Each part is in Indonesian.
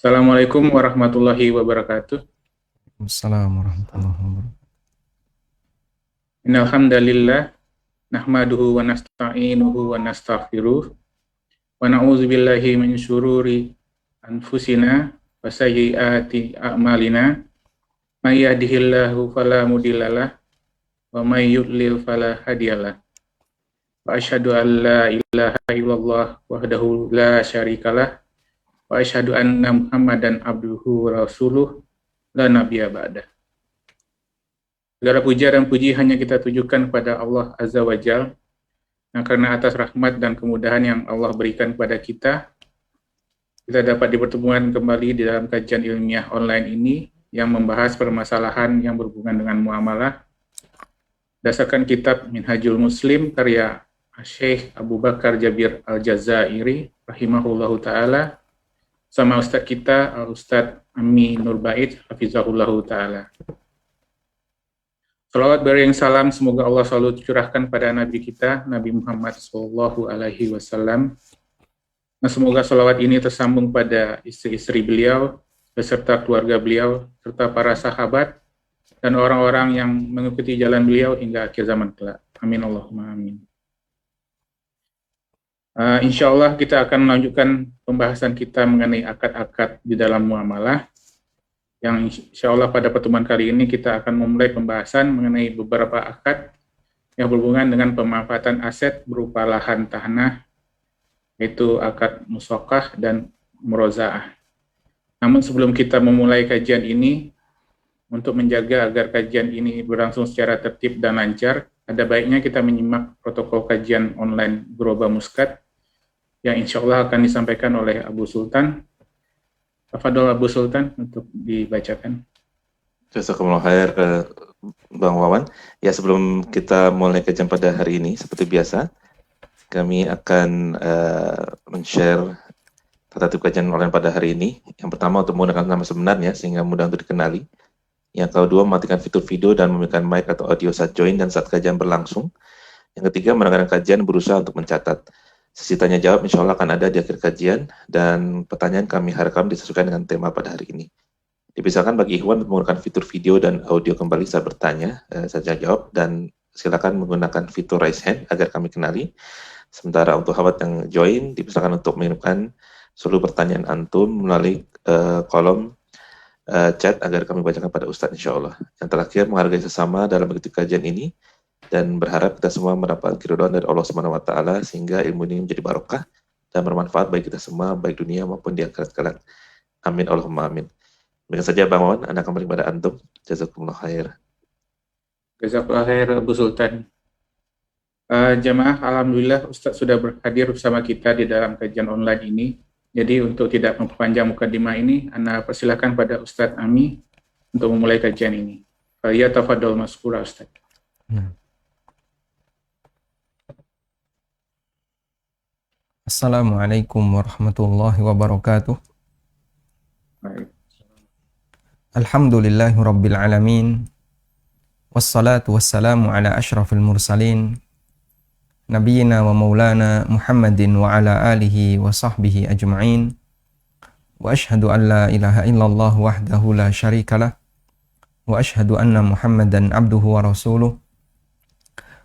Assalamualaikum warahmatullahi wabarakatuh. Assalamualaikum warahmatullahi wabarakatuh. Innal hamdalillah nahmaduhu wa nasta'inuhu wa nastaghfiruh wa na'udzu billahi min syururi anfusina wa sayyiati a'malina. May yahdihillahu fala mudhillalah wa may yudlil fala hadiyalah. Wa asyhadu an la ilaha illallah wahdahu la syarikalah wa asyhadu anna Muhammadan abduhu wa rasuluh la nabiyya ba'dah. Segala puja dan puji hanya kita tujukan kepada Allah Azza wa Jalla. Nah, karena atas rahmat dan kemudahan yang Allah berikan kepada kita dapat dipertemukan kembali di dalam kajian ilmiah online ini yang membahas permasalahan yang berhubungan dengan muamalah berdasarkan kitab Minhajul Muslim karya Syekh Abu Bakar Jabir Al-Jazairi rahimahullahu taala sama ustaz kita Ustaz Ami Nurbait hafizahullahu taala. Salawat beriring salam semoga Allah selalu curahkan pada Nabi kita, Nabi Muhammad Sallallahu Alaihi Wasallam. Nah, semoga salawat ini tersambung pada istri-istri beliau, beserta keluarga beliau, serta para sahabat, dan orang-orang yang mengikuti jalan beliau hingga akhir zaman kelak. Amin Allahumma amin. Insya Allah kita akan melanjutkan pembahasan kita mengenai akad-akad di dalam muamalah. Yang insya Allah pada pertemuan kali ini kita akan memulai pembahasan mengenai beberapa akad yang berhubungan dengan pemanfaatan aset berupa lahan tanah, yaitu akad musaqah dan murozaah. Namun sebelum kita memulai kajian ini, untuk menjaga agar kajian ini berlangsung secara tertib dan lancar, ada baiknya kita menyimak protokol kajian online Groba Muskat yang insya Allah akan disampaikan oleh Abu Sultan. Tafadhol Abu Sultan untuk dibacakan. Jazakumullah khair, Bang Wawan. Ya, sebelum kita mulai kajian pada hari ini, seperti biasa, kami akan men-share tata tertib kajian online pada hari ini. Yang pertama untuk menggunakan nama sebenarnya sehingga mudah untuk dikenali. Yang kedua, mematikan fitur video dan mematikan mic atau audio saat join dan saat kajian berlangsung. Yang ketiga, mendengarkan kajian berusaha untuk mencatat. Sesi tanya jawab insya Allah akan ada di akhir kajian dan pertanyaan kami harapkan disesuaikan dengan tema pada hari ini. Dipisahkan bagi ikhwan untuk menggunakan fitur video dan audio kembali saat bertanya, saja jawab, dan silakan menggunakan fitur raise hand agar kami kenali. Sementara untuk sahabat yang join, dipisahkan untuk mengirimkan seluruh pertanyaan antum melalui kolom chat agar kami bacakan pada Ustadz insya Allah. Yang terakhir, menghargai sesama dalam mengikuti kajian ini dan berharap kita semua mendapat keridhaan dari Allah Subhanahu wa taala sehingga ilmu ini menjadi barokah dan bermanfaat bagi kita semua baik dunia maupun di akhirat kelak. Amin Allahumma amin. Demikian saja Bang Wawan, Anda kembali pada antum. Jazakumullah khair. Jazakallah khair Abu Sultan. Jamaah, alhamdulillah Ustadz sudah hadir bersama kita di dalam kajian online ini. Jadi untuk tidak memperpanjang mukadimah ini, Anda persilakan pada Ustadz Ami untuk memulai kajian ini. Ya tafadhol maskura Ustadz. Assalamualaikum warahmatullahi wabarakatuh. Alhamdulillahi rabbil alamin. Wassalatu wassalamu ala ashrafil mursalin. Nabiyyina wa maulana Muhammadin wa ala alihi wa sahbihi ajma'in. Wa ashhadu an la ilaha illallah wahdahu la syarikalah. Wa ashhadu anna Muhammadan abduhu wa rasuluh.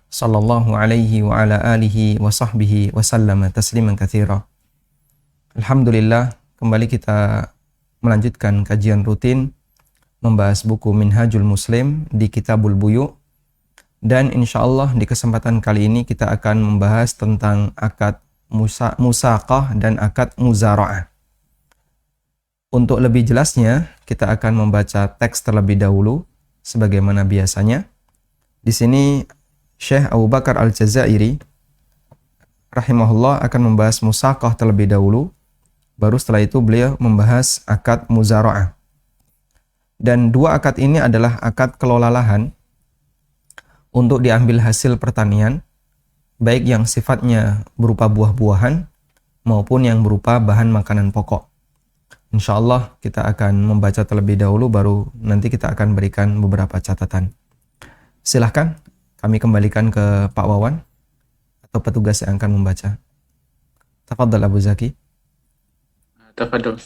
Sallallahu alaihi wa ala alihi wa sahbihi wa sallama tasliman katsira. Alhamdulillah, kembali kita melanjutkan kajian rutin membahas buku Minhajul Muslim di Kitabul Buyu', dan insyaallah di kesempatan kali ini kita akan membahas tentang akad musaqah dan akad muzara'ah. Untuk lebih jelasnya, kita akan membaca teks terlebih dahulu sebagaimana biasanya. Di sini Syekh Abu Bakar Al-Jazairi rahimahullah akan membahas musaqah terlebih dahulu, baru setelah itu beliau membahas akad muzara'ah. Dan dua akad ini adalah akad kelola lahan untuk diambil hasil pertanian, baik yang sifatnya berupa buah-buahan maupun yang berupa bahan makanan pokok. Insyaallah kita akan membaca terlebih dahulu, baru nanti kita akan berikan beberapa catatan. Silahkan kami kembalikan ke Pak Wawan atau petugas yang akan membaca. Tafadhal Abu Zaki. Tafadhol.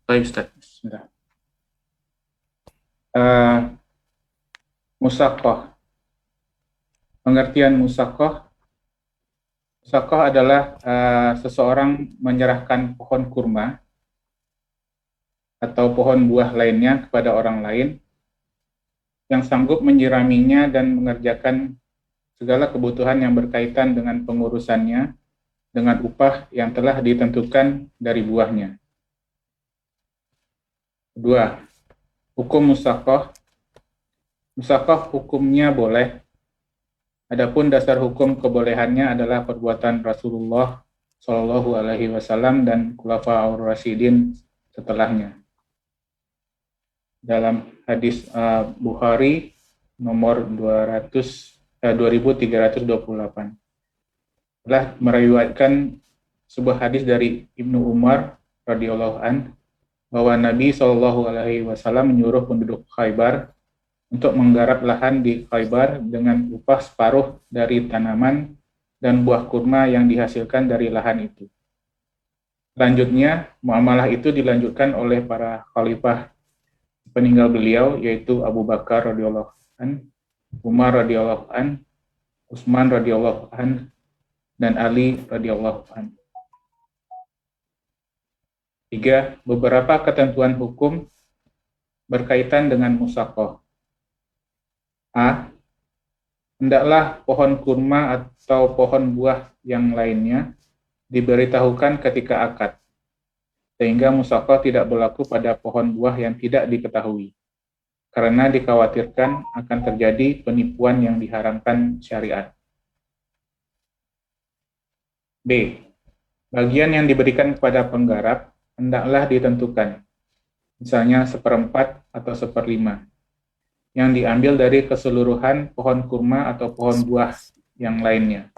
Baik, Ustaz. Bismillah. Musaqah. Pengertian musaqah. Musaqah adalah seseorang menyerahkan pohon kurma atau pohon buah lainnya kepada orang lain yang sanggup menyiraminya dan mengerjakan segala kebutuhan yang berkaitan dengan pengurusannya dengan upah yang telah ditentukan dari buahnya. Kedua, hukum musaqah. Musaqah hukumnya boleh. Adapun dasar hukum kebolehannya adalah perbuatan Rasulullah Shallallahu Alaihi Wasallam dan Khulafaur Rasyidin setelahnya. Dalam hadis Bukhari nomor 2328 telah meriwayatkan sebuah hadis dari Ibnu Umar radhiyallahu an bahwa Nabi Shallallahu Alaihi Wasallam menyuruh penduduk Khaybar untuk menggarap lahan di Khaybar dengan upah separuh dari tanaman dan buah kurma yang dihasilkan dari lahan itu. Selanjutnya, muamalah itu dilanjutkan oleh para khalifah peninggal beliau, yaitu Abu Bakar radhiyallahu an, Umar radhiyallahu an, Utsman radhiyallahu an, dan Ali radhiyallahu an. 3. Beberapa ketentuan hukum berkaitan dengan musaqah. A. Hendaklah pohon kurma atau pohon buah yang lainnya diberitahukan ketika akad, sehingga musaqah tidak berlaku pada pohon buah yang tidak diketahui, karena dikhawatirkan akan terjadi penipuan yang diharamkan syariat. B. Bagian yang diberikan kepada penggarap hendaklah ditentukan, misalnya 1/4 atau 1/5, yang diambil dari keseluruhan pohon kurma atau pohon buah yang lainnya.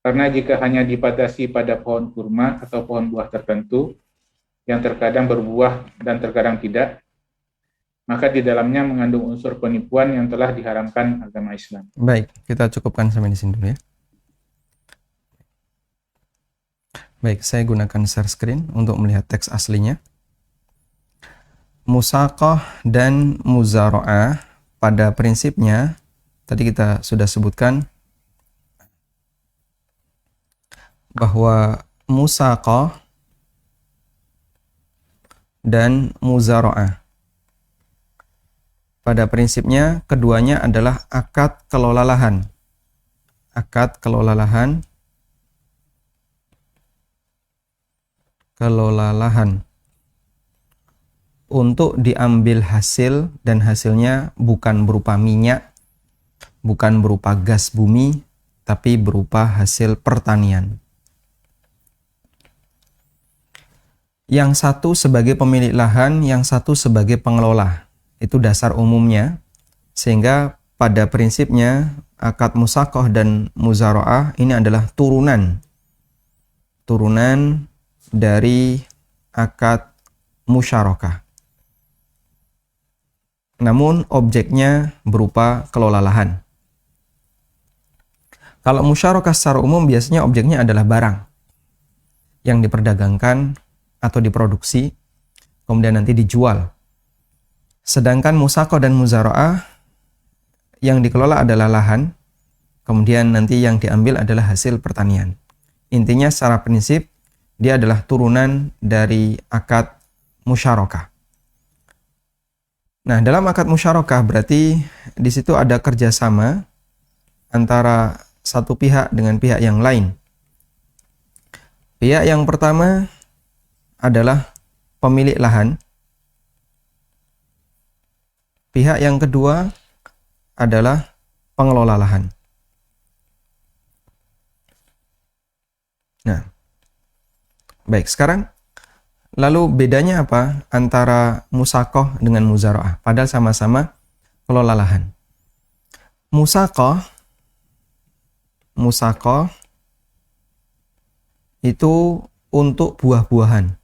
Karena jika hanya dibatasi pada pohon kurma atau pohon buah tertentu, yang terkadang berbuah dan terkadang tidak, maka di dalamnya mengandung unsur penipuan yang telah diharamkan agama Islam. Baik, kita cukupkan sampai di sini dulu ya. Baik, saya gunakan share screen untuk melihat teks aslinya. Musaqah dan muzara'ah pada prinsipnya tadi kita sudah sebutkan bahwa musaqah dan muzara'ah pada prinsipnya keduanya adalah akad kelola lahan. Akad kelola lahan. Kelola lahan untuk diambil hasil, dan hasilnya bukan berupa minyak, bukan berupa gas bumi, tapi berupa hasil pertanian. Yang satu sebagai pemilik lahan, yang satu sebagai pengelola. Itu dasar umumnya, sehingga pada prinsipnya akad musaqah dan muzara'ah ini adalah turunan dari akad musyarakah. Namun objeknya berupa kelola lahan. Kalau musyarakah secara umum biasanya objeknya adalah barang yang diperdagangkan atau diproduksi, kemudian nanti dijual. Sedangkan musaqah dan muzara'ah yang dikelola adalah lahan, kemudian nanti yang diambil adalah hasil pertanian. Intinya secara prinsip dia adalah turunan dari akad musyarakah. Nah, dalam akad musyarakah berarti di situ ada kerjasama antara satu pihak dengan pihak yang lain. Pihak yang pertama adalah pemilik lahan. Pihak yang kedua adalah pengelola lahan. Nah, baik, sekarang lalu bedanya apa antara musaqah dengan muzara'ah? Padahal sama-sama kelola lahan. Musaqah itu untuk buah-buahan.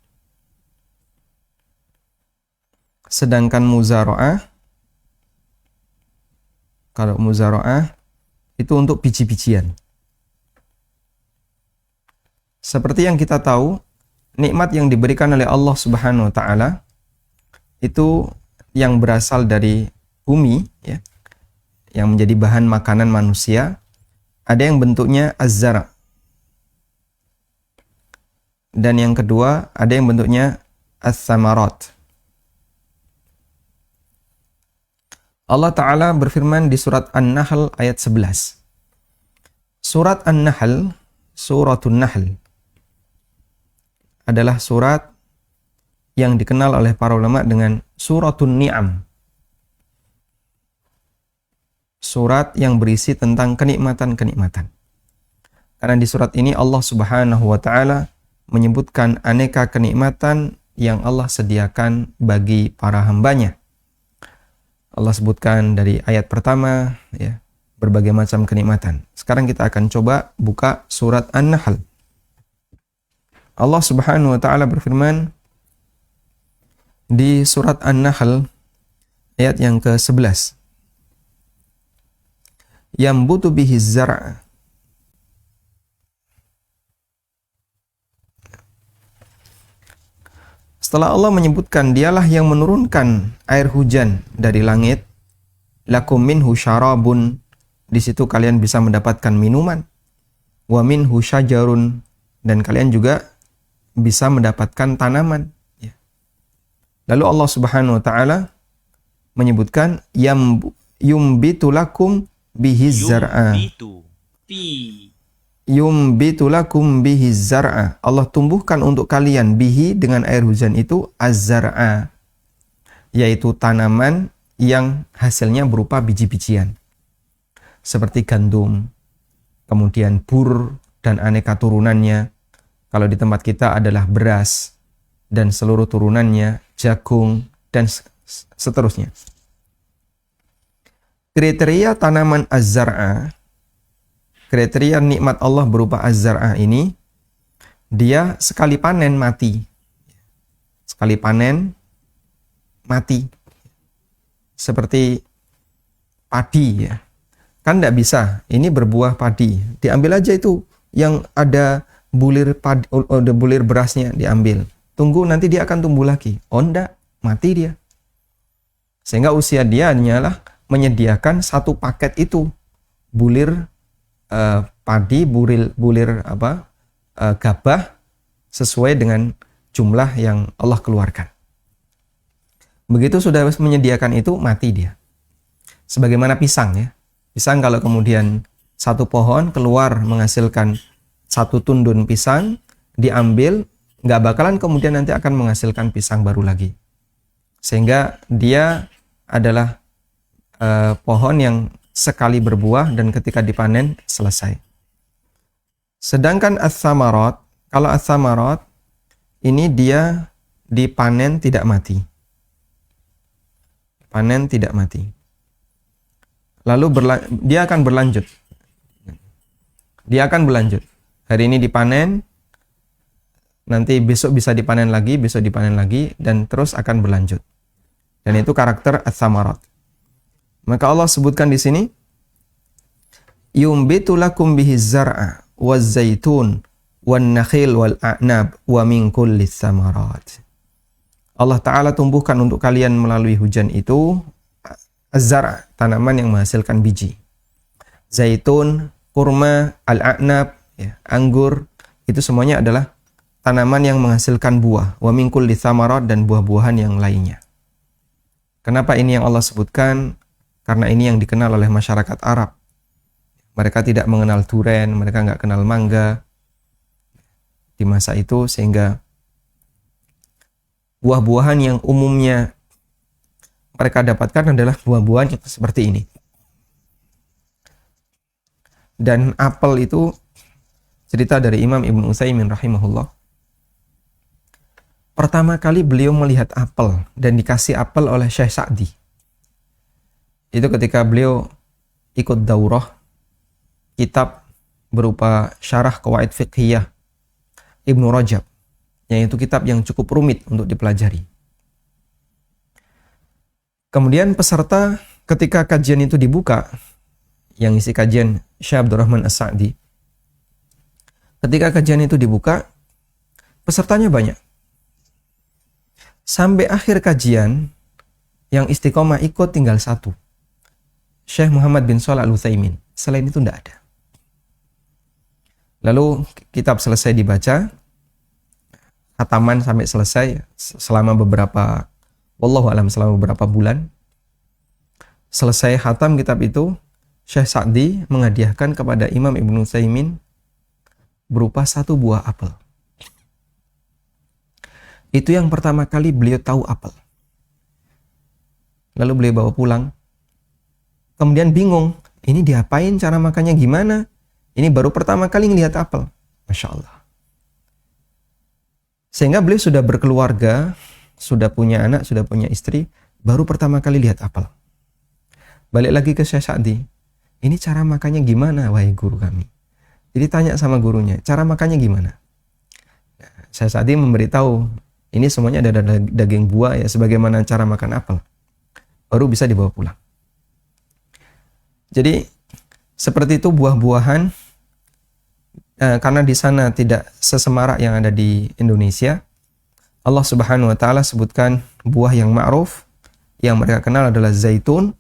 Sedangkan muzara'ah, kalau muzara'ah itu untuk biji-bijian. Seperti yang kita tahu, nikmat yang diberikan oleh Allah Subhanahu wa taala itu yang berasal dari bumi ya, yang menjadi bahan makanan manusia, ada yang bentuknya az-zara'. Dan yang kedua, ada yang bentuknya as-samarat. Allah Ta'ala berfirman di surat An-Nahl ayat 11. Surat An-Nahl, Suratun Nahl, adalah surat yang dikenal oleh para ulama dengan Suratun Ni'am. Surat yang berisi tentang kenikmatan-kenikmatan. Karena di surat ini Allah Subhanahu wa Ta'ala menyebutkan aneka kenikmatan yang Allah sediakan bagi para hambanya. Allah sebutkan dari ayat pertama ya, berbagai macam kenikmatan. Sekarang kita akan coba buka surat An-Nahl. Allah Subhanahu wa Ta'ala berfirman di surat An-Nahl ayat yang ke-11. Yambutu bihi zar'a. Setelah Allah menyebutkan dialah yang menurunkan air hujan dari langit, lakum minhu syarabun, di situ kalian bisa mendapatkan minuman, wa minhu syajarun, dan kalian juga bisa mendapatkan tanaman. Lalu Allah Subhanahu wa Ta'ala menyebutkan yumbitu lakum bihi zar'a. Yumbitu lakum bihi zar'a. Allah tumbuhkan untuk kalian bihi dengan air hujan itu az-zar'a, yaitu tanaman yang hasilnya berupa biji-bijian seperti gandum, kemudian bur dan aneka turunannya. Kalau di tempat kita adalah beras dan seluruh turunannya, jagung dan seterusnya. Kriteria tanaman az-zar'a, kriteria nikmat Allah berupa az-zar'a ini, dia sekali panen mati. Sekali panen mati. Seperti padi ya. Kan tidak bisa, ini berbuah padi. Diambil aja itu yang ada bulir padi, ada bulir berasnya diambil. Tunggu nanti dia akan tumbuh lagi. Oh enggak, mati dia. Sehingga usia dia hanyalah menyediakan satu paket itu. Bulir padi, bulir gabah sesuai dengan jumlah yang Allah keluarkan. Begitu sudah menyediakan itu, mati dia. Sebagaimana pisang ya. Pisang kalau kemudian satu pohon keluar menghasilkan satu tundun pisang, diambil, nggak bakalan kemudian nanti akan menghasilkan pisang baru lagi. Sehingga dia adalah pohon yang sekali berbuah dan ketika dipanen selesai. Sedangkan as-samarat, kalau as-samarat ini dia dipanen tidak mati. Panen tidak mati. Lalu dia akan berlanjut. Dia akan berlanjut. Hari ini dipanen, nanti besok bisa dipanen lagi, besok dipanen lagi, dan terus akan berlanjut. Dan itu karakter as-samarat. Maka Allah sebutkan di sini, yumbitu lakum bihi zar'a waz zaitun wan nakhil wal a'nab wa min kulli tsamarat. Allah Ta'ala tumbuhkan untuk kalian melalui hujan itu az-zar', tanaman yang menghasilkan biji. Zaitun, kurma, al-a'nab, ya, anggur, itu semuanya adalah tanaman yang menghasilkan buah. Wa min kulli tsamarat, dan buah-buahan yang lainnya. Kenapa ini yang Allah sebutkan? Karena ini yang dikenal oleh masyarakat Arab. Mereka tidak mengenal duren, mereka nggak kenal mangga di masa itu, sehingga buah-buahan yang umumnya mereka dapatkan adalah buah-buahan seperti ini. Dan apel itu, cerita dari Imam Ibnu Utsaimin rahimahullah. Pertama kali beliau melihat apel dan dikasih apel oleh Syekh Sa'di. Itu ketika beliau ikut daurah kitab berupa syarah qawaid fiqhiyah Ibnu Rajab, yang itu kitab yang cukup rumit untuk dipelajari. Kemudian peserta ketika kajian itu dibuka, yang isi kajian Syekh Abdurrahman As-Sa'di, ketika kajian itu dibuka, Pesertanya banyak. Sampai akhir kajian, yang istiqomah ikut tinggal satu. Syekh Muhammad bin Shalih Al-Utsaimin. Selain itu tidak ada. Lalu kitab selesai dibaca, khataman sampai selesai selama beberapa, wallahu alam, selama beberapa bulan. Selesai khatam kitab itu, Syekh Sa'di menghadiahkan kepada Imam Ibnu Utsaimin berupa 1 buah apel. Itu yang pertama kali beliau tahu apel. Lalu beliau bawa pulang. Kemudian bingung, ini diapain, cara makannya gimana? Ini baru pertama kali ngelihat apel. Masya Allah. Sehingga beliau sudah berkeluarga, sudah punya anak, sudah punya istri, baru pertama kali lihat apel. Balik lagi ke Syekh Sa'di. Ini cara makannya gimana, wahai guru kami? Jadi tanya sama gurunya, cara makannya gimana? Syekh Sa'di memberitahu, ini semuanya ada daging buah ya, sebagaimana cara makan apel. Baru bisa dibawa pulang. Jadi seperti itu buah-buahan, karena di sana tidak sesemarak yang ada di Indonesia. Allah Subhanahu wa taala sebutkan buah yang ma'ruf yang mereka kenal adalah zaitun,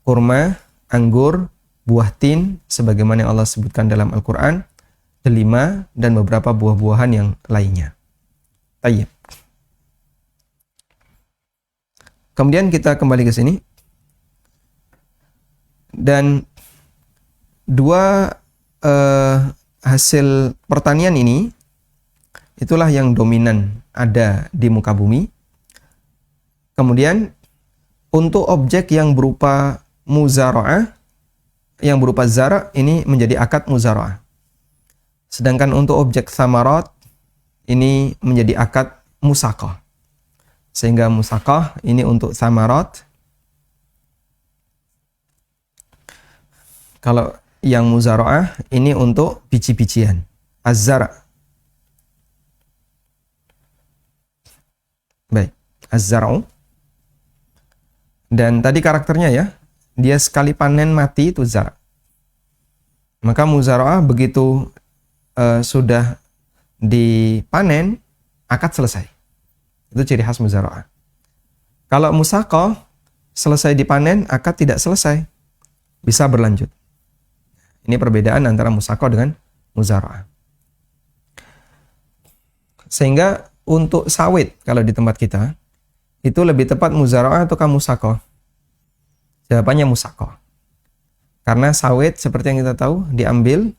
kurma, anggur, buah tin sebagaimana yang Allah sebutkan dalam Al-Qur'an, delima, dan beberapa buah-buahan yang lainnya. Tayyib. Kemudian kita kembali ke sini. Dan 2 hasil pertanian ini itulah yang dominan ada di muka bumi. Kemudian untuk objek yang berupa muzara'ah, yang berupa zara' ini menjadi akad muzara'ah. Sedangkan untuk objek samarat ini menjadi akad musaqah. Sehingga musaqah ini untuk samarat. Kalau yang muzara'ah ini untuk biji-bijian. Az-zara'. Baik, az-zara'u. Dan tadi karakternya ya, dia sekali panen mati itu zara'. Maka muzara'ah begitu sudah dipanen, akad selesai. Itu ciri khas muzara'ah. Kalau musaqah selesai dipanen, akad tidak selesai. Bisa berlanjut. Ini perbedaan antara musaqah dengan muzara'ah. Sehingga untuk sawit kalau di tempat kita itu lebih tepat muzara'ah atau musaqah? Jawabannya musaqah. Karena sawit seperti yang kita tahu diambil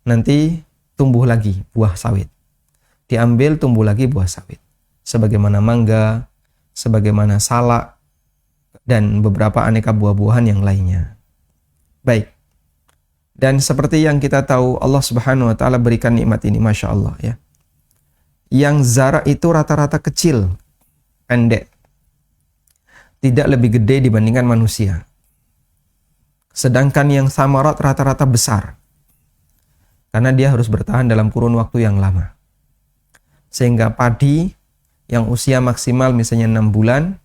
nanti tumbuh lagi buah sawit. Diambil tumbuh lagi buah sawit. Sebagaimana mangga, sebagaimana salak, dan beberapa aneka buah-buahan yang lainnya. Baik. Dan seperti yang kita tahu, Allah Subhanahu wa taala berikan nikmat ini, Masya Allah ya. Yang zara itu rata-rata kecil, pendek. Tidak lebih gede dibandingkan manusia. Sedangkan yang samarat rata-rata besar. Karena dia harus bertahan dalam kurun waktu yang lama. Sehingga padi yang usia maksimal misalnya 6 bulan,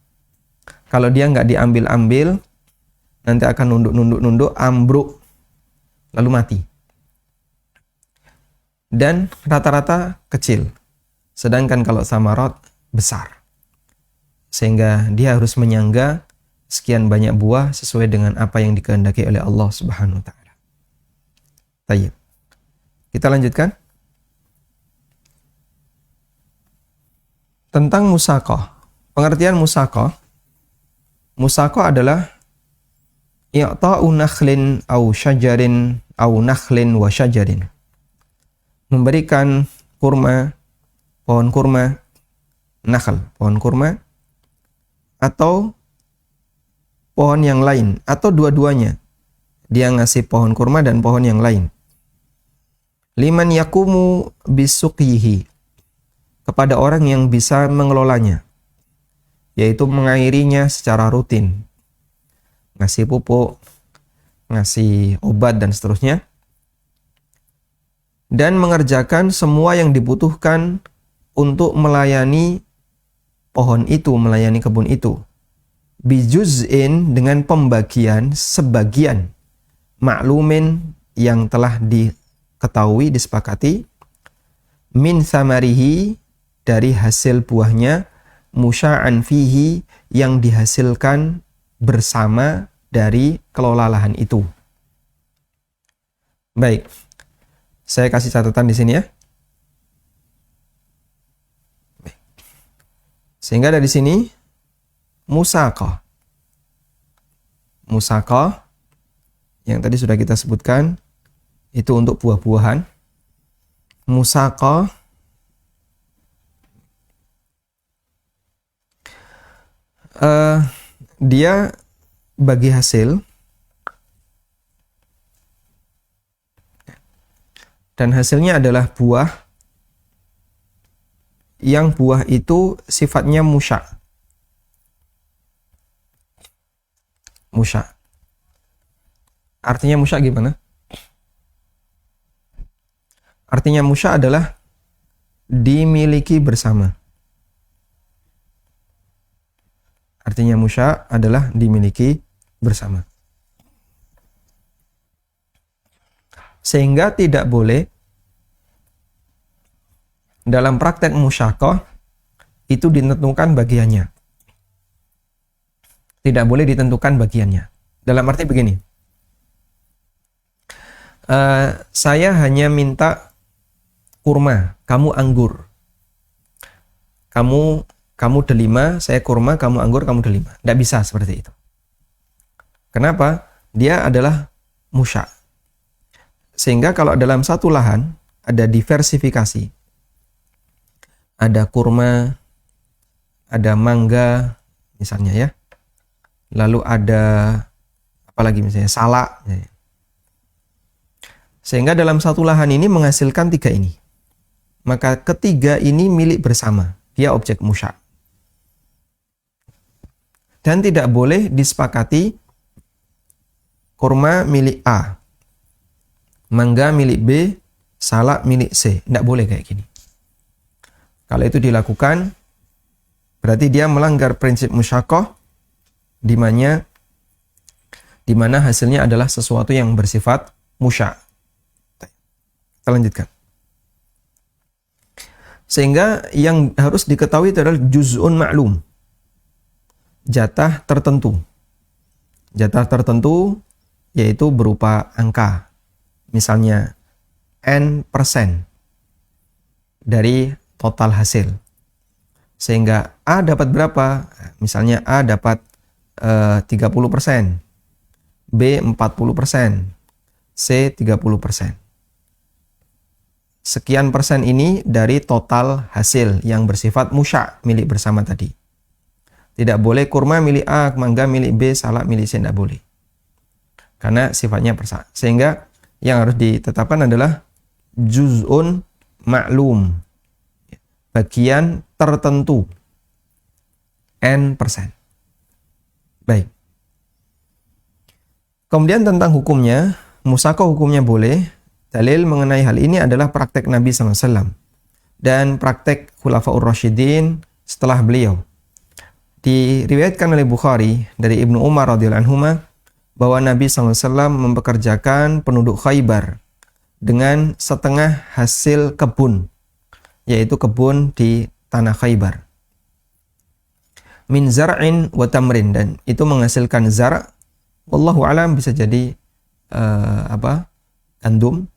kalau dia nggak diambil-ambil, nanti akan nunduk-nunduk, ambruk, lalu mati. Dan rata-rata kecil. Sedangkan kalau samarat besar. Sehingga dia harus menyangga sekian banyak buah sesuai dengan apa yang dikehendaki oleh Allah Subhanahu wa taala. Tayyib. Kita lanjutkan. Tentang musaqah. Pengertian musaqah. Musaqah adalah i'ta'u nakhlin au syajarin au nakhlin wa syajarin. Memberikan kurma, pohon kurma, nakhl, pohon kurma, atau pohon yang lain, atau dua-duanya. Dia ngasih pohon kurma dan pohon yang lain. Liman yakumu bisuqyihi, kepada orang yang bisa mengelolanya, yaitu mengairinya secara rutin. Ngasih pupuk, ngasih obat, dan seterusnya. Dan mengerjakan semua yang dibutuhkan untuk melayani pohon itu, melayani kebun itu. Bijuz'in, dengan pembagian sebagian. Maklumin, yang telah diketahui, disepakati. Min samarihi, dari hasil buahnya, musya'an fihi, yang dihasilkan bersama dari kelola lahan itu. Baik, saya kasih catatan di sini ya. Baik. Sehingga dari sini musaqah. Musaqah yang tadi sudah kita sebutkan itu untuk buah-buahan. Musaqah dia bagi hasil, dan hasilnya adalah buah yang buah itu sifatnya musya'. Musya'. Artinya musya' gimana? Artinya musya' adalah dimiliki bersama. Artinya musya' adalah dimiliki bersama. Sehingga tidak boleh dalam praktek musyaqah itu ditentukan bagiannya. Tidak boleh ditentukan bagiannya. Dalam arti begini, saya hanya minta kurma, kamu anggur. Kamu delima, saya kurma, kamu anggur, kamu delima. Tidak bisa seperti itu. Kenapa? Dia adalah musya'. Sehingga kalau dalam satu lahan ada diversifikasi, ada kurma, ada mangga misalnya ya, lalu ada apalagi misalnya salak, sehingga dalam satu lahan ini menghasilkan 3 ini, maka ketiga ini milik bersama, dia objek musya', dan tidak boleh disepakati kurma milik A, mangga milik B, salak milik C. Tidak boleh kayak gini. Kalau itu dilakukan, berarti dia melanggar prinsip musyaqah, di mana hasilnya adalah sesuatu yang bersifat musya'. Kita lanjutkan. Sehingga yang harus diketahui itu adalah juz'un ma'lum. Jatah tertentu. Jatah tertentu yaitu berupa angka. Misalnya N% dari total hasil. Sehingga A dapat berapa? Misalnya A dapat 30%, B 40%, C 30%. Sekian persen ini dari total hasil yang bersifat musya' milik bersama tadi. Tidak boleh kurma milik A, mangga milik B, salak milik C, tidak boleh. Karena sifatnya persa. Sehingga yang harus ditetapkan adalah juz'un ma'lum, bagian tertentu, N%. Baik. Kemudian tentang hukumnya, musyaqah hukumnya boleh. Dalil mengenai hal ini adalah praktek Nabi SAW dan praktek Khulafaur Rasyidin setelah beliau. Diriwayatkan oleh Bukhari dari Ibnu Umar radhiyallahu anhuma bahwa Nabi SAW mempekerjakan penduduk Khaybar dengan setengah hasil kebun, yaitu kebun di tanah Khaybar. Min zar'in wa tamrin, dan itu menghasilkan zar', wallahu alam bisa jadi gandum,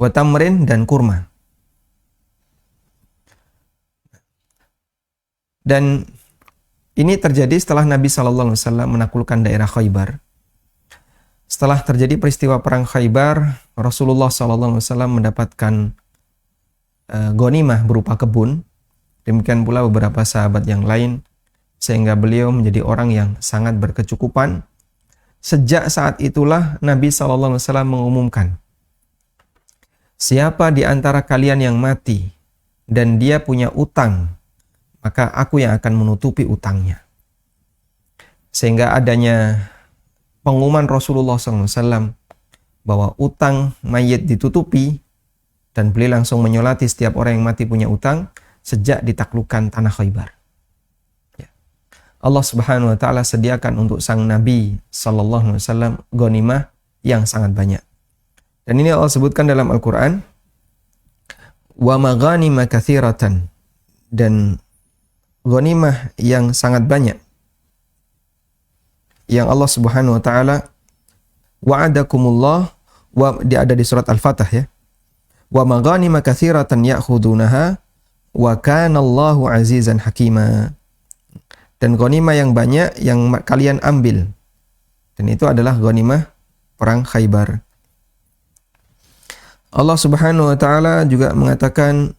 wa tamrin, dan kurma. Dan ini terjadi setelah Nabi SAW menaklukkan daerah Khaybar. Setelah terjadi peristiwa perang Khaybar, Rasulullah SAW mendapatkan ghanimah berupa kebun. Demikian pula beberapa sahabat yang lain, sehingga beliau menjadi orang yang sangat berkecukupan. Sejak saat itulah Nabi SAW mengumumkan, siapa di antara kalian yang mati dan dia punya utang, maka aku yang akan menutupi utangnya. Sehingga adanya pengumuman Rasulullah SAW bahwa utang mayit ditutupi, dan beliau langsung menyolati setiap orang yang mati punya utang sejak ditaklukkan tanah Khaybar. Allah Subhanahu wa taala sediakan untuk sang Nabi sallallahu alaihi wasallam ghanimah yang sangat banyak. Dan ini Allah sebutkan dalam Al-Qur'an, wa maghanima katsiratan, dan ghanimah yang sangat banyak yang Allah Subhanahu wa taala wa'adakumullah ada di surat Al-Fatah ya. Wa maghanima katsiratan ya'khudunaha wa kana Allahu 'azizan hakima. Dan ghanimah yang banyak yang kalian ambil. Dan itu adalah ghanimah perang Khaybar. Allah Subhanahu wa taala juga mengatakan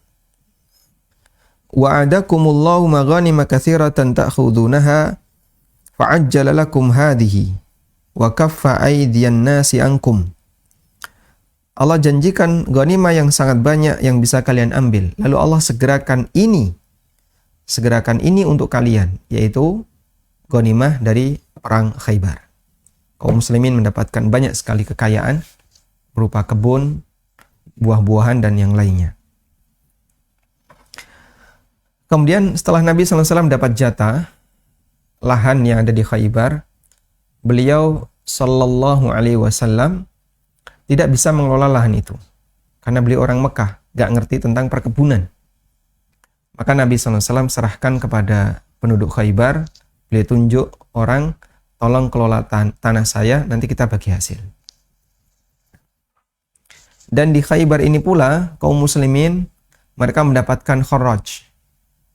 wa'adakumullahu maghanima katsiratan ta'khudunaha fa'ajjala lakum hadhihi wa kaffa aydiyan nasi ankum. Allah janjikan ghanimah yang sangat banyak yang bisa kalian ambil. Lalu Allah segerakan ini untuk kalian, yaitu ghanimah dari perang Khaybar. Kaum muslimin mendapatkan banyak sekali kekayaan berupa kebun, buah-buahan dan yang lainnya. Kemudian setelah Nabi SAW dapat jatah lahan yang ada di Khaybar, beliau Sallallahu Alaihi Wasallam tidak bisa mengelola lahan itu karena beliau orang Mekah, gak ngerti tentang perkebunan. Maka Nabi SAW serahkan kepada penduduk Khaybar, beliau tunjuk orang, tolong kelola tanah saya, nanti kita bagi hasil. Dan di Khaybar ini pula kaum muslimin mereka mendapatkan kharaj.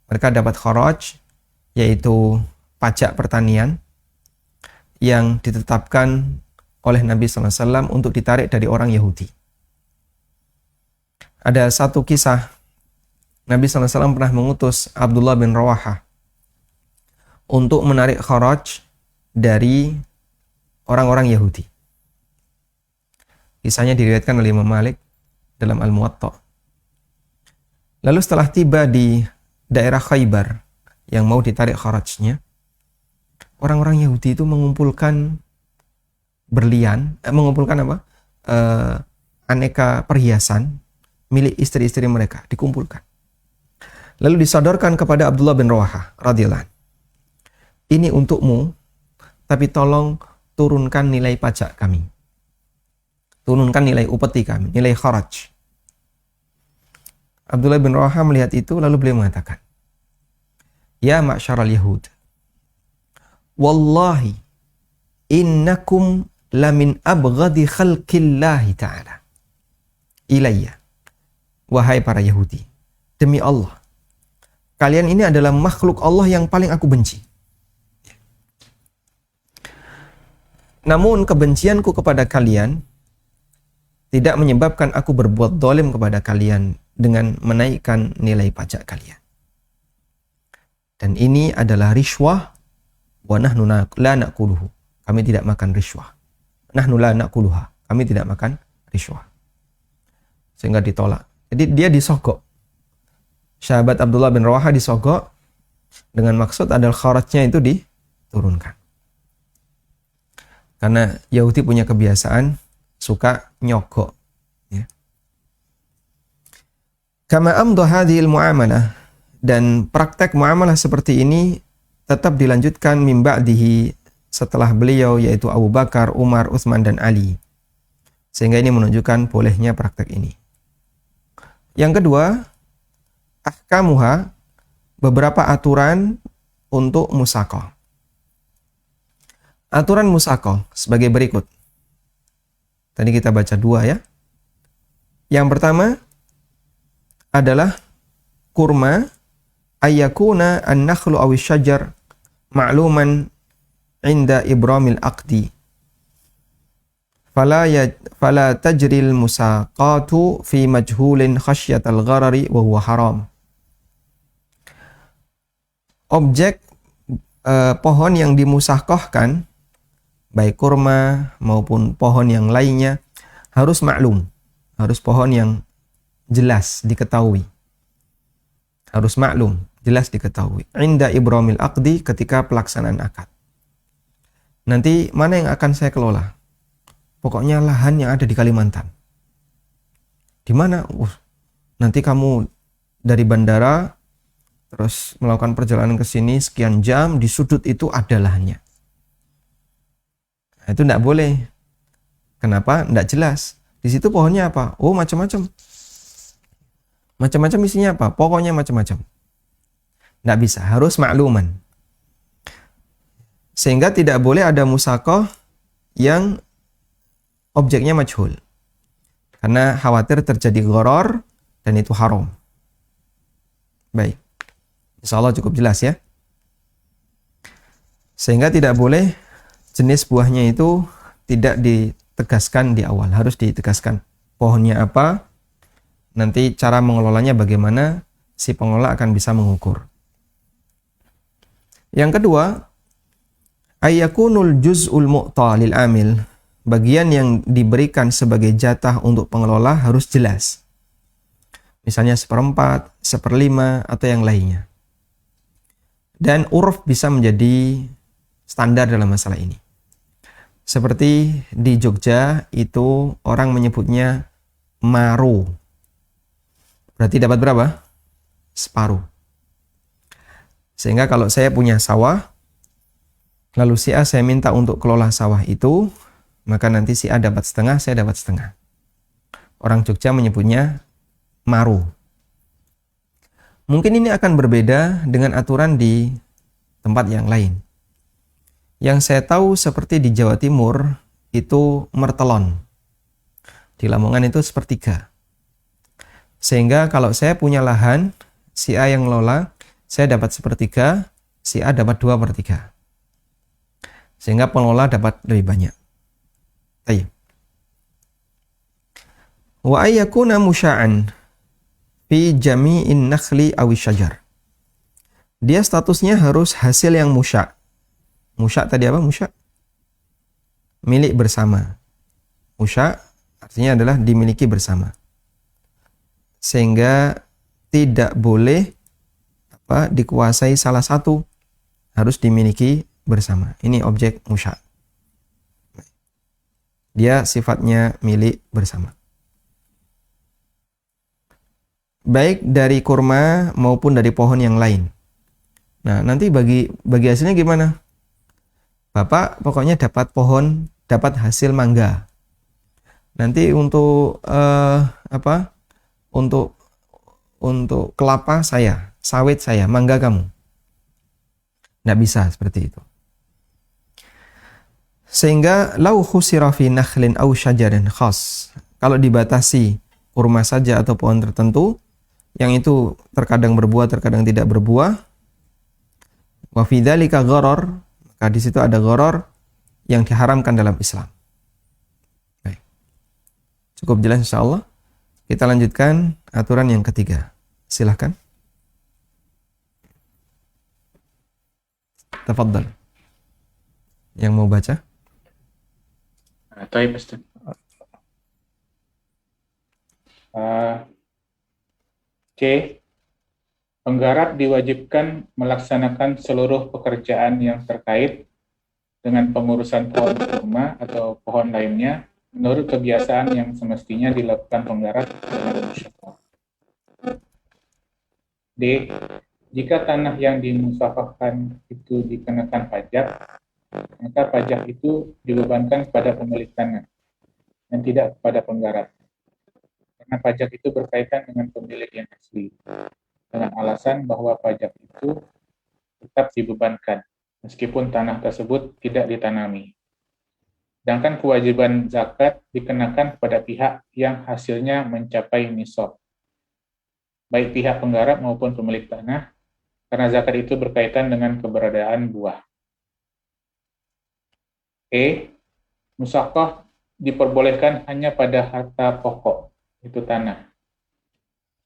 Mereka dapat kharaj, yaitu pajak pertanian yang ditetapkan oleh Nabi SAW untuk ditarik dari orang Yahudi. Ada satu kisah, Nabi SAW pernah mengutus Abdullah bin Rawahah untuk menarik kharaj dari orang-orang Yahudi. Kisahnya diriwayatkan oleh Imam Malik dalam Al-Muwatta. Lalu setelah tiba di daerah Khaybar yang mau ditarik kharajnya, orang-orang Yahudi itu mengumpulkan berlian, aneka perhiasan milik istri-istri mereka, dikumpulkan. Lalu disodorkan kepada Abdullah bin Rawahah radhiyallahu anhu. Ini untukmu, tapi tolong turunkan nilai pajak kami. Turunkan nilai upeti kami, nilai kharaj. Abdullah bin Rawahah melihat itu, lalu beliau mengatakan, Ya ma'syaral Yahud, Wallahi innakum lamin abghadi khalqillahi ta'ala ilayya. Wahai para Yahudi, demi Allah, kalian ini adalah makhluk Allah yang paling aku benci. Namun kebencianku kepada kalian tidak menyebabkan aku berbuat zalim kepada kalian dengan menaikkan nilai pajak kalian. Dan ini adalah riswah wa nahnu la naquluhu. Kami tidak makan riswah. Nahnu la naquluha. Kami tidak makan riswah. Sehingga ditolak. Jadi dia disogok. Sahabat Abdullah bin Rawahah disogok dengan maksud adalah kharajnya itu diturunkan. Karena Yahudi punya kebiasaan suka nyogok. Ya. Kama amdha hadhil muamalah, dan praktek muamalah seperti ini tetap dilanjutkan min ba'dihi setelah beliau, yaitu Abu Bakar, Umar, Utsman dan Ali. Sehingga ini menunjukkan bolehnya praktek ini. Yang kedua, ahkamuha, beberapa aturan untuk musaqah. Aturan musaqah sebagai berikut. Tadi kita baca dua ya. Yang pertama adalah kurma ayyakuna an-nakhlu aw asy-syajar ma'luman inda ibramil aqdi fala tajril musaqatu fi majhulin khasyatal gharari wa huwa haram. Objek pohon yang dimusaqahkan, baik kurma maupun pohon yang lainnya, harus maklum, harus pohon yang jelas diketahui, harus maklum, jelas diketahui. Inda ibramil aqdi, ketika pelaksanaan akad. Nanti mana yang akan saya kelola? Pokoknya lahan yang ada di Kalimantan. Di mana? Nanti kamu dari bandara terus melakukan perjalanan ke sini sekian jam, di sudut itu ada lahannya. Nah, itu enggak boleh. Kenapa? Enggak jelas. Di situ pohonnya apa? Oh, macam-macam. Macam-macam isinya apa? Pokoknya macam-macam. Nggak bisa, harus ma'luman. Sehingga tidak boleh ada musaqah yang objeknya majhul. Karena khawatir terjadi gharar dan itu haram. Baik. Insya Allah cukup jelas ya. Sehingga tidak boleh jenis buahnya itu tidak ditegaskan di awal. Harus ditegaskan. Pohonnya apa, nanti cara mengelolanya bagaimana, si pengelola akan bisa mengukur. Yang kedua, ayyakunul juz'ul mu'ta lil amil. Bagian yang diberikan sebagai jatah untuk pengelola harus jelas. Misalnya 1/4, 1/5, atau yang lainnya. Dan uruf bisa menjadi standar dalam masalah ini. Seperti di Jogja itu orang menyebutnya maru. Berarti dapat berapa? Separuh. Sehingga kalau saya punya sawah, lalu si A saya minta untuk kelola sawah itu, maka nanti si A dapat setengah, saya dapat setengah. Orang Jogja menyebutnya maru. Mungkin ini akan berbeda dengan aturan di tempat yang lain. Yang saya tahu seperti di Jawa Timur itu mertelon. Di Lamongan itu 1/3. Sehingga kalau saya punya lahan, si A yang ngelola, saya dapat 1/3, si A dapat 2/3. Sehingga pengelola dapat lebih banyak. Baik. Wa ayyakuna musya'an fi jami'in nakhli awi syajar. Dia statusnya harus hasil yang musya'. Musya' tadi apa? Musya'? Milik bersama. Musya' artinya adalah dimiliki bersama. Sehingga tidak boleh dikuasai salah satu, harus dimiliki bersama. Ini objek musya'. Dia sifatnya milik bersama. Baik dari kurma maupun dari pohon yang lain. Nah, nanti bagi hasilnya gimana? Bapak pokoknya dapat hasil mangga. Nanti untuk untuk kelapa saya, sawit saya, mangga kamu. Nggak bisa seperti itu. Sehingga lau khusira fi nakhlin aw syajarin khas. Kalau dibatasi kurma saja atau pohon tertentu, yang itu terkadang berbuah, terkadang tidak berbuah, wa fi dzalika gharar, maka di situ ada gharar yang diharamkan dalam Islam. Baik. Cukup jelas insyaallah. Kita lanjutkan aturan yang ketiga. Silahkan. Tafadhal. Yang mau baca? Baik, Ustaz. C. Penggarap diwajibkan melaksanakan seluruh pekerjaan yang terkait dengan pengurusan pohon kurma atau pohon lainnya menurut kebiasaan yang semestinya dilakukan penggarap dengan musyawarah. D. Jika tanah yang dimusyawarahkan itu dikenakan pajak, maka pajak itu dibebankan kepada pemilik tanah dan tidak kepada penggarap. Karena pajak itu berkaitan dengan pemilik yang asli, dengan alasan bahwa pajak itu tetap dibebankan meskipun tanah tersebut tidak ditanami. Sedangkan kewajiban zakat dikenakan kepada pihak yang hasilnya mencapai nisab, baik pihak penggarap maupun pemilik tanah, karena zakat itu berkaitan dengan keberadaan buah. E. Musaqah diperbolehkan hanya pada harta pokok, itu tanah.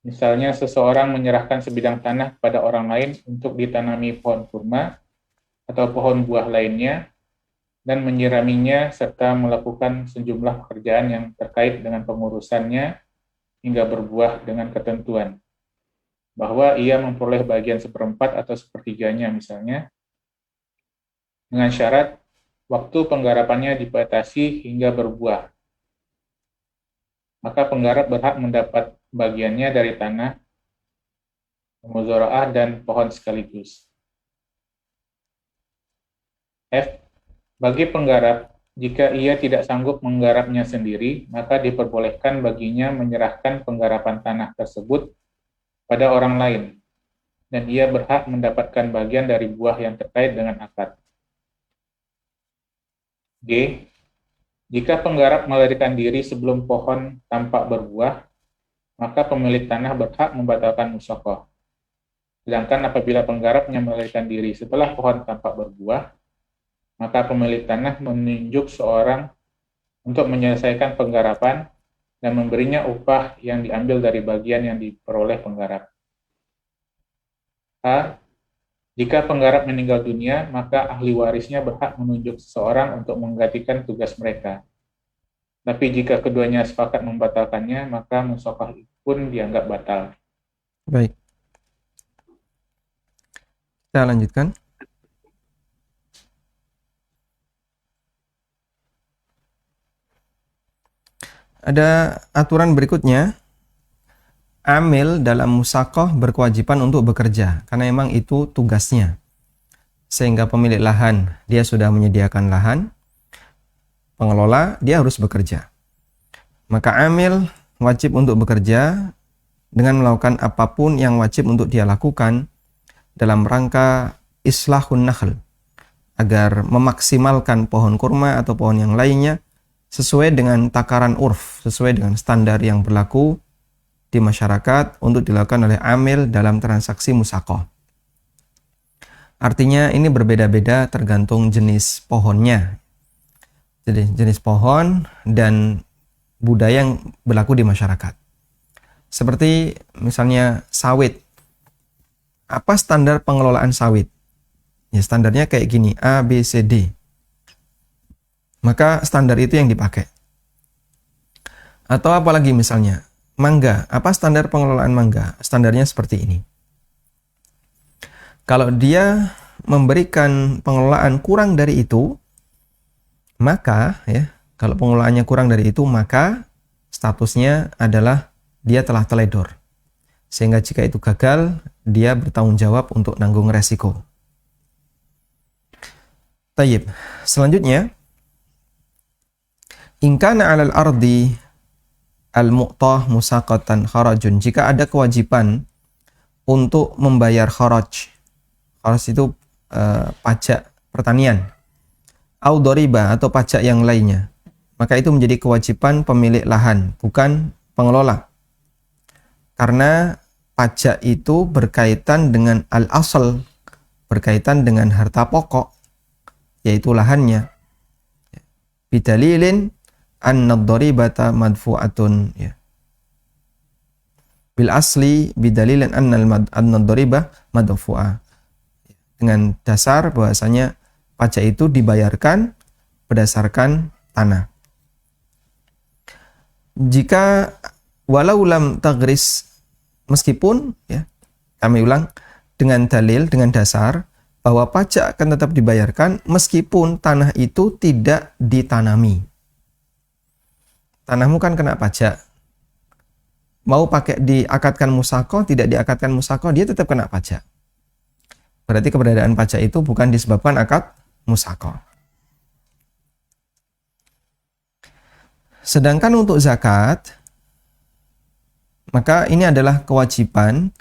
Misalnya seseorang menyerahkan sebidang tanah kepada orang lain untuk ditanami pohon kurma atau pohon buah lainnya dan menyiraminya serta melakukan sejumlah pekerjaan yang terkait dengan pengurusannya hingga berbuah dengan ketentuan bahwa ia memperoleh bagian 1/4 atau 1/3-nya misalnya, dengan syarat waktu penggarapannya dibatasi hingga berbuah. Maka penggarap berhak mendapat bagiannya dari tanah, muzaraah dan pohon sekaligus. F. Bagi penggarap, jika ia tidak sanggup menggarapnya sendiri, maka diperbolehkan baginya menyerahkan penggarapan tanah tersebut pada orang lain dan ia berhak mendapatkan bagian dari buah yang terkait dengan akad. G. Jika penggarap melarikan diri sebelum pohon tampak berbuah, maka pemilik tanah berhak membatalkan musyakoh. Sedangkan apabila penggarapnya melarikan diri setelah pohon tampak berbuah, maka pemilik tanah menunjuk seorang untuk menyelesaikan penggarapan dan memberinya upah yang diambil dari bagian yang diperoleh penggarap. H. Jika penggarap meninggal dunia, maka ahli warisnya berhak menunjuk seseorang untuk menggantikan tugas mereka. Tapi jika keduanya sepakat membatalkannya, maka musyakoh pun dianggap batal. Baik. Kita lanjutkan. Ada aturan berikutnya. Amil dalam musyakoh berkewajiban untuk bekerja, karena memang itu tugasnya. Sehingga pemilik lahan, dia sudah menyediakan lahan, pengelola, dia harus bekerja. Maka amil wajib untuk bekerja dengan melakukan apapun yang wajib untuk dia lakukan dalam rangka islahun nakhl, agar memaksimalkan pohon kurma atau pohon yang lainnya sesuai dengan takaran urf, sesuai dengan standar yang berlaku di masyarakat untuk dilakukan oleh amil dalam transaksi musyakoh. Artinya ini berbeda-beda tergantung jenis pohonnya. Jadi jenis pohon dan budaya yang berlaku di masyarakat. Seperti misalnya sawit. Apa standar pengelolaan sawit? Ya, standarnya kayak gini, A, B, C, D. Maka standar itu yang dipakai. Atau apalagi misalnya mangga, apa standar pengelolaan mangga? Standarnya seperti ini. Kalau dia memberikan pengelolaan kurang dari itu, maka ya, kalau pengelolaannya kurang dari itu, maka statusnya adalah dia telah teledor. Sehingga jika itu gagal, dia bertanggung jawab untuk nanggung resiko. Tayyib. Selanjutnya, in kana 'alal ardi al-muqtah musaqatan kharajun. Jika ada kewajiban untuk membayar kharaj. Kharaj itu pajak pertanian. Au doriba atau pajak yang lainnya. Maka itu menjadi kewajiban pemilik lahan, bukan pengelola. Karena pajak itu berkaitan dengan al-asal, berkaitan dengan harta pokok, yaitu lahannya. Bidalilin an-nadharibata madfu'atun, ya. Bil asli bidalilin an-nadharibah madfu'ah. Dengan dasar bahwasanya pajak itu dibayarkan berdasarkan tanah. Jika walau lam tagris, meskipun ya, kami ulang, dengan dalil, dengan dasar bahwa pajak akan tetap dibayarkan meskipun tanah itu tidak ditanami. Tanahmu kan kena pajak. Mau pakai diakadkan musyakoh, tidak diakadkan musyakoh, dia tetap kena pajak. Berarti keberadaan pajak itu bukan disebabkan akad musyakoh. Sedangkan untuk zakat, maka ini adalah kewajiban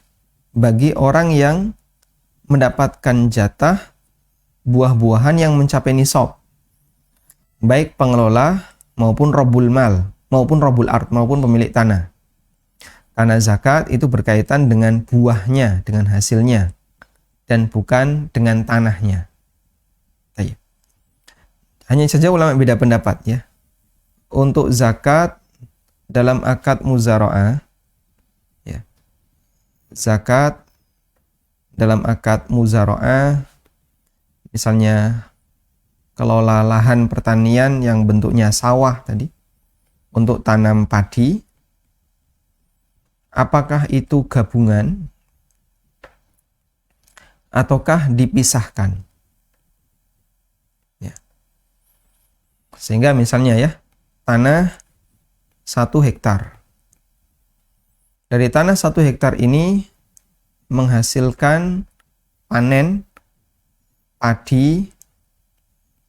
bagi orang yang mendapatkan jatah buah-buahan yang mencapai nisab. Baik pengelola maupun robul mal, maupun robul ard, maupun pemilik tanah. Karena zakat itu berkaitan dengan buahnya, dengan hasilnya, dan bukan dengan tanahnya. Hanya saja ulama beda pendapat ya. Untuk zakat dalam akad muzara'ah, ya. Zakat dalam akad muzara'ah, misalnya kelola lahan pertanian yang bentuknya sawah tadi untuk tanam padi, apakah itu gabungan ataukah dipisahkan? Ya. Sehingga misalnya ya, tanah 1 hektar. Dari tanah 1 hektar ini menghasilkan panen padi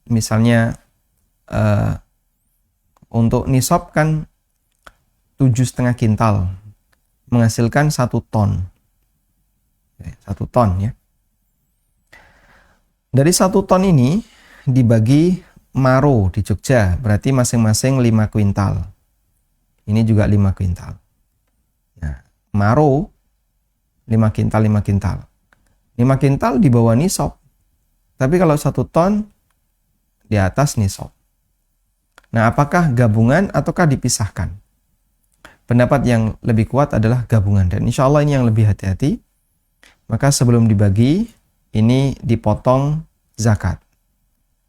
misalnya untuk nisab kan 7,5 kintal, menghasilkan 1 ton. 1 ton ya. Dari 1 ton ini dibagi maro di Jogja, berarti masing-masing 5 kuintal. Ini juga 5 kuintal. Nah, maro 5 kintal, 5 kintal. 5 kintal di bawah nisab. Tapi kalau 1 ton di atas nisab. Nah, apakah gabungan ataukah dipisahkan? Pendapat yang lebih kuat adalah gabungan. Dan insya Allah ini yang lebih hati-hati. Maka sebelum dibagi, ini dipotong zakat.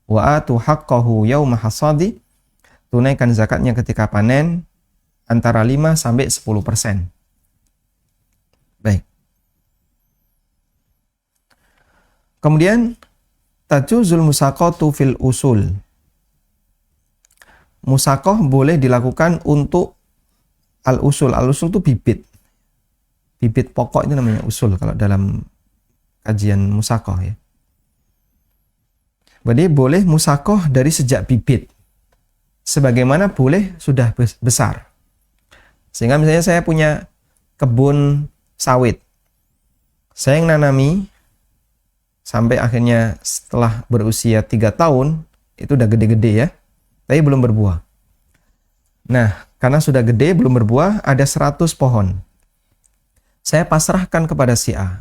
Wa atu haqqahu yauma hasadi. Tunaikan zakatnya ketika panen antara 5 sampai 10%. Baik. Kemudian tajuzul musaqatu fil usul. Musaqah boleh dilakukan untuk al-usul. Al-usul itu bibit. Bibit pokok itu namanya usul kalau dalam kajian musaqah ya. Jadi boleh musaqah dari sejak bibit. Sebagaimana boleh sudah besar. Sehingga misalnya saya punya kebun sawit. Saya yang nanami sampai akhirnya setelah berusia 3 tahun, itu udah gede-gede ya. Tapi belum berbuah. Nah, karena sudah gede, belum berbuah, ada 100 pohon. Saya pasrahkan kepada si A.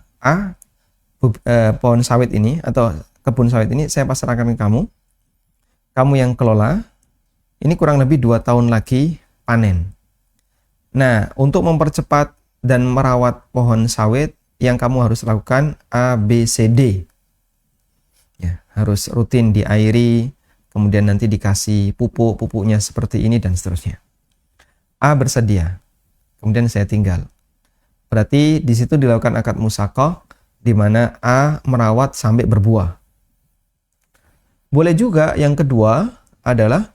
Pohon sawit ini, atau kebun sawit ini, saya pasrahkan ke kamu. Kamu yang kelola. Ini kurang lebih 2 tahun lagi panen. Nah, untuk mempercepat dan merawat pohon sawit, yang kamu harus lakukan A, B, C, D. Ya, harus rutin diairi, kemudian nanti dikasih pupuknya seperti ini dan seterusnya. A bersedia, kemudian saya tinggal. Berarti di situ dilakukan akad musaqah, di mana A merawat sampai berbuah. Boleh juga yang kedua adalah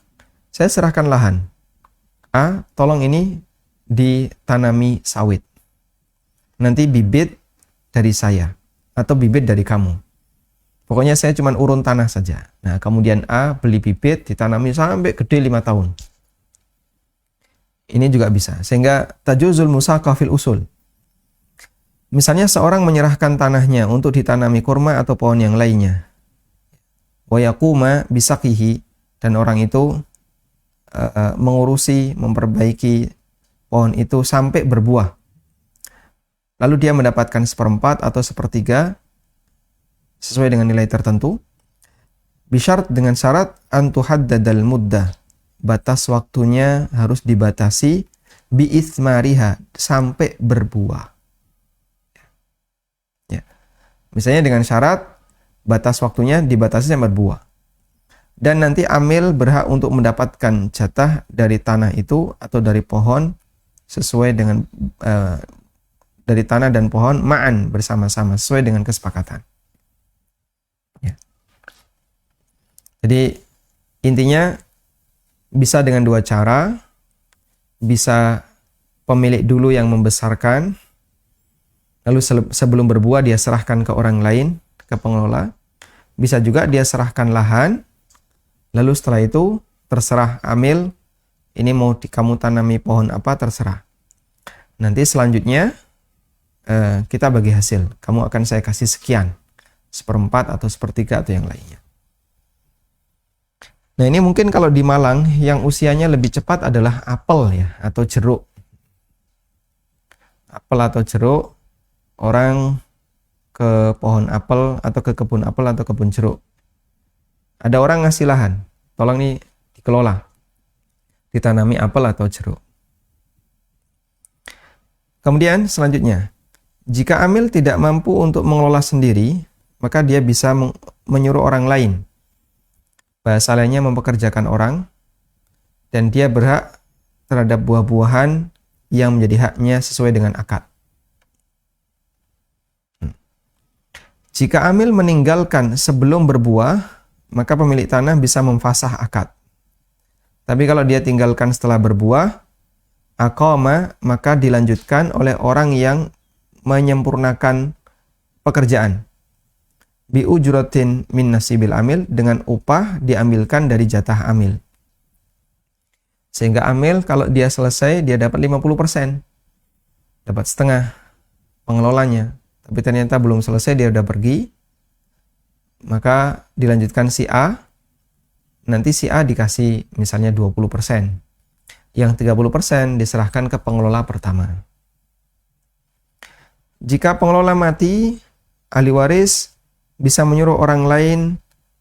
saya serahkan lahan. A, tolong ini ditanami sawit. Nanti bibit dari saya atau bibit dari kamu. Pokoknya saya cuma urun tanah saja. Nah, kemudian A beli bibit, ditanami sampai gede 5 tahun. Ini juga bisa. Sehingga tajuzul musaqah fil usul. Misalnya seorang menyerahkan tanahnya untuk ditanami kurma atau pohon yang lainnya. Wa yaquma bisaqihi, dan orang itu mengurusi, memperbaiki pohon itu sampai berbuah. Lalu dia mendapatkan 1/4 atau 1/3 sesuai dengan nilai tertentu. Bisyarat, dengan syarat antuhaddadal muddah. Batas waktunya harus dibatasi bi'ithmariha, sampai berbuah. Ya. Misalnya dengan syarat batas waktunya dibatasi sampai berbuah. Dan nanti amil berhak untuk mendapatkan jatah dari tanah itu atau dari pohon sesuai dengan dari tanah dan pohon ma'an, bersama-sama sesuai dengan kesepakatan. Ya. Jadi intinya bisa dengan 2 cara. Bisa pemilik dulu yang membesarkan, lalu sebelum berbuah dia serahkan ke orang lain, ke pengelola. Bisa juga dia serahkan lahan, lalu setelah itu terserah amil, ini mau kamu tanami pohon apa, terserah. Nanti selanjutnya kita bagi hasil. Kamu akan saya kasih sekian, 1/4 atau 1/3 atau yang lainnya. Nah, ini mungkin kalau di Malang yang usianya lebih cepat adalah apel ya, atau jeruk. Apel atau jeruk, orang ke pohon apel atau ke kebun apel atau kebun jeruk. Ada orang ngasih lahan, tolong nih dikelola, ditanami apel atau jeruk. Kemudian selanjutnya, jika amil tidak mampu untuk mengelola sendiri, maka dia bisa menyuruh orang lain. Bahasa lainnya mempekerjakan orang, dan dia berhak terhadap buah-buahan yang menjadi haknya sesuai dengan akad. Jika amil meninggalkan sebelum berbuah, maka pemilik tanah bisa memfasah akad. Tapi kalau dia tinggalkan setelah berbuah, aqama, maka dilanjutkan oleh orang yang menyempurnakan pekerjaan. Bi ujratin min nasibil amil, dengan upah diambilkan dari jatah amil. Sehingga amil kalau dia selesai dia dapat 50%. Dapat setengah pengelolanya. tapi ternyata belum selesai, dia udah pergi, maka dilanjutkan si A, nanti si A dikasih misalnya 20%. Yang 30% diserahkan ke pengelola pertama. Jika pengelola mati, ahli waris bisa menyuruh orang lain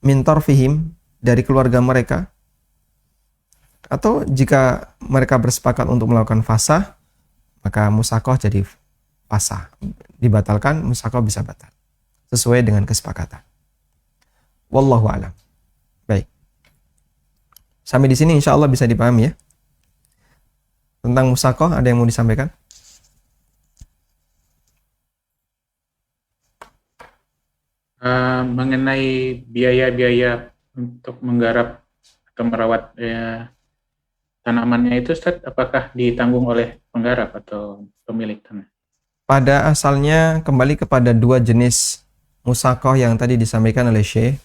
min tarfihim dari keluarga mereka, atau jika mereka bersepakat untuk melakukan fasah, maka musakoh jadi fasah, dibatalkan, musakoh bisa batal sesuai dengan kesepakatan. Wallahu a'lam. Baik, sampai di sini insya Allah bisa dipahami ya. Tentang musakoh ada yang mau disampaikan? Mengenai biaya-biaya untuk menggarap atau merawat tanamannya itu, Ustaz, apakah ditanggung oleh penggarap atau pemilik tanah? Pada asalnya kembali kepada dua jenis musakoh yang tadi disampaikan oleh Syekh.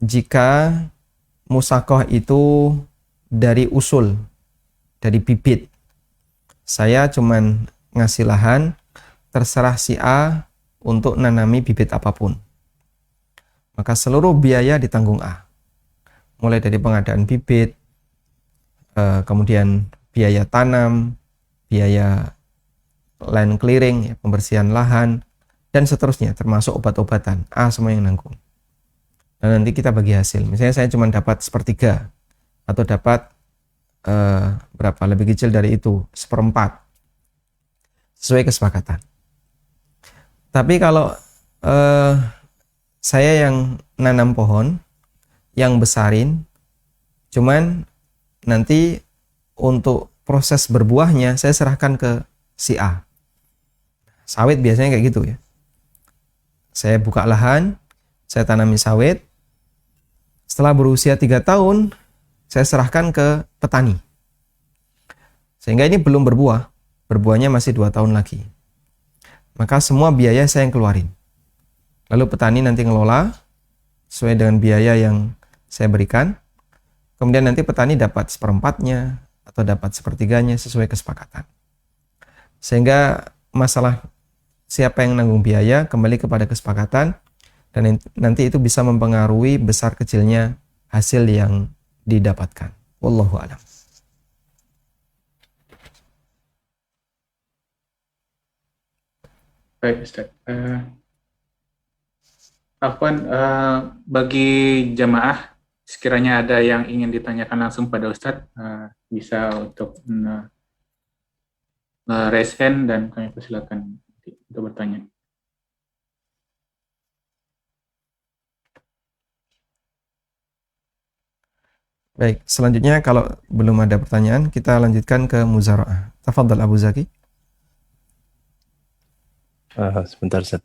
Jika musakoh itu dari usul, dari bibit, saya cuman ngasih lahan, terserah si A untuk nanami bibit apapun, maka seluruh biaya ditanggung A. Mulai dari pengadaan bibit, kemudian biaya tanam, biaya land clearing, pembersihan lahan, dan seterusnya, termasuk obat-obatan. A semua yang nanggung. Dan nanti kita bagi hasil. Misalnya saya cuma dapat sepertiga, atau dapat berapa, lebih kecil dari itu, seperempat, sesuai kesepakatan. Tapi kalau saya yang nanam pohon, yang besarin, cuman nanti untuk proses berbuahnya saya serahkan ke si A. Sawit biasanya kayak gitu ya. Saya buka lahan, saya tanami sawit. Setelah berusia 3 tahun, saya serahkan ke petani. Sehingga ini belum berbuah. Berbuahnya masih 2 tahun lagi. Maka semua biaya saya yang keluarin. Lalu petani nanti ngelola sesuai dengan biaya yang saya berikan. Kemudian nanti petani dapat seperempatnya atau dapat sepertiganya sesuai kesepakatan. Sehingga masalah siapa yang nanggung biaya kembali kepada kesepakatan, dan nanti itu bisa mempengaruhi besar kecilnya hasil yang didapatkan. Wallahu a'lam. Baik, Ustaz. Afwan, bagi jamaah, sekiranya ada yang ingin ditanyakan langsung pada Ustadz, bisa untuk raise hand dan kami persilakan untuk bertanya. Baik, selanjutnya kalau belum ada pertanyaan, kita lanjutkan ke muzara'ah. Tafadhal Abu Zaki. Sebentar, Ustaz.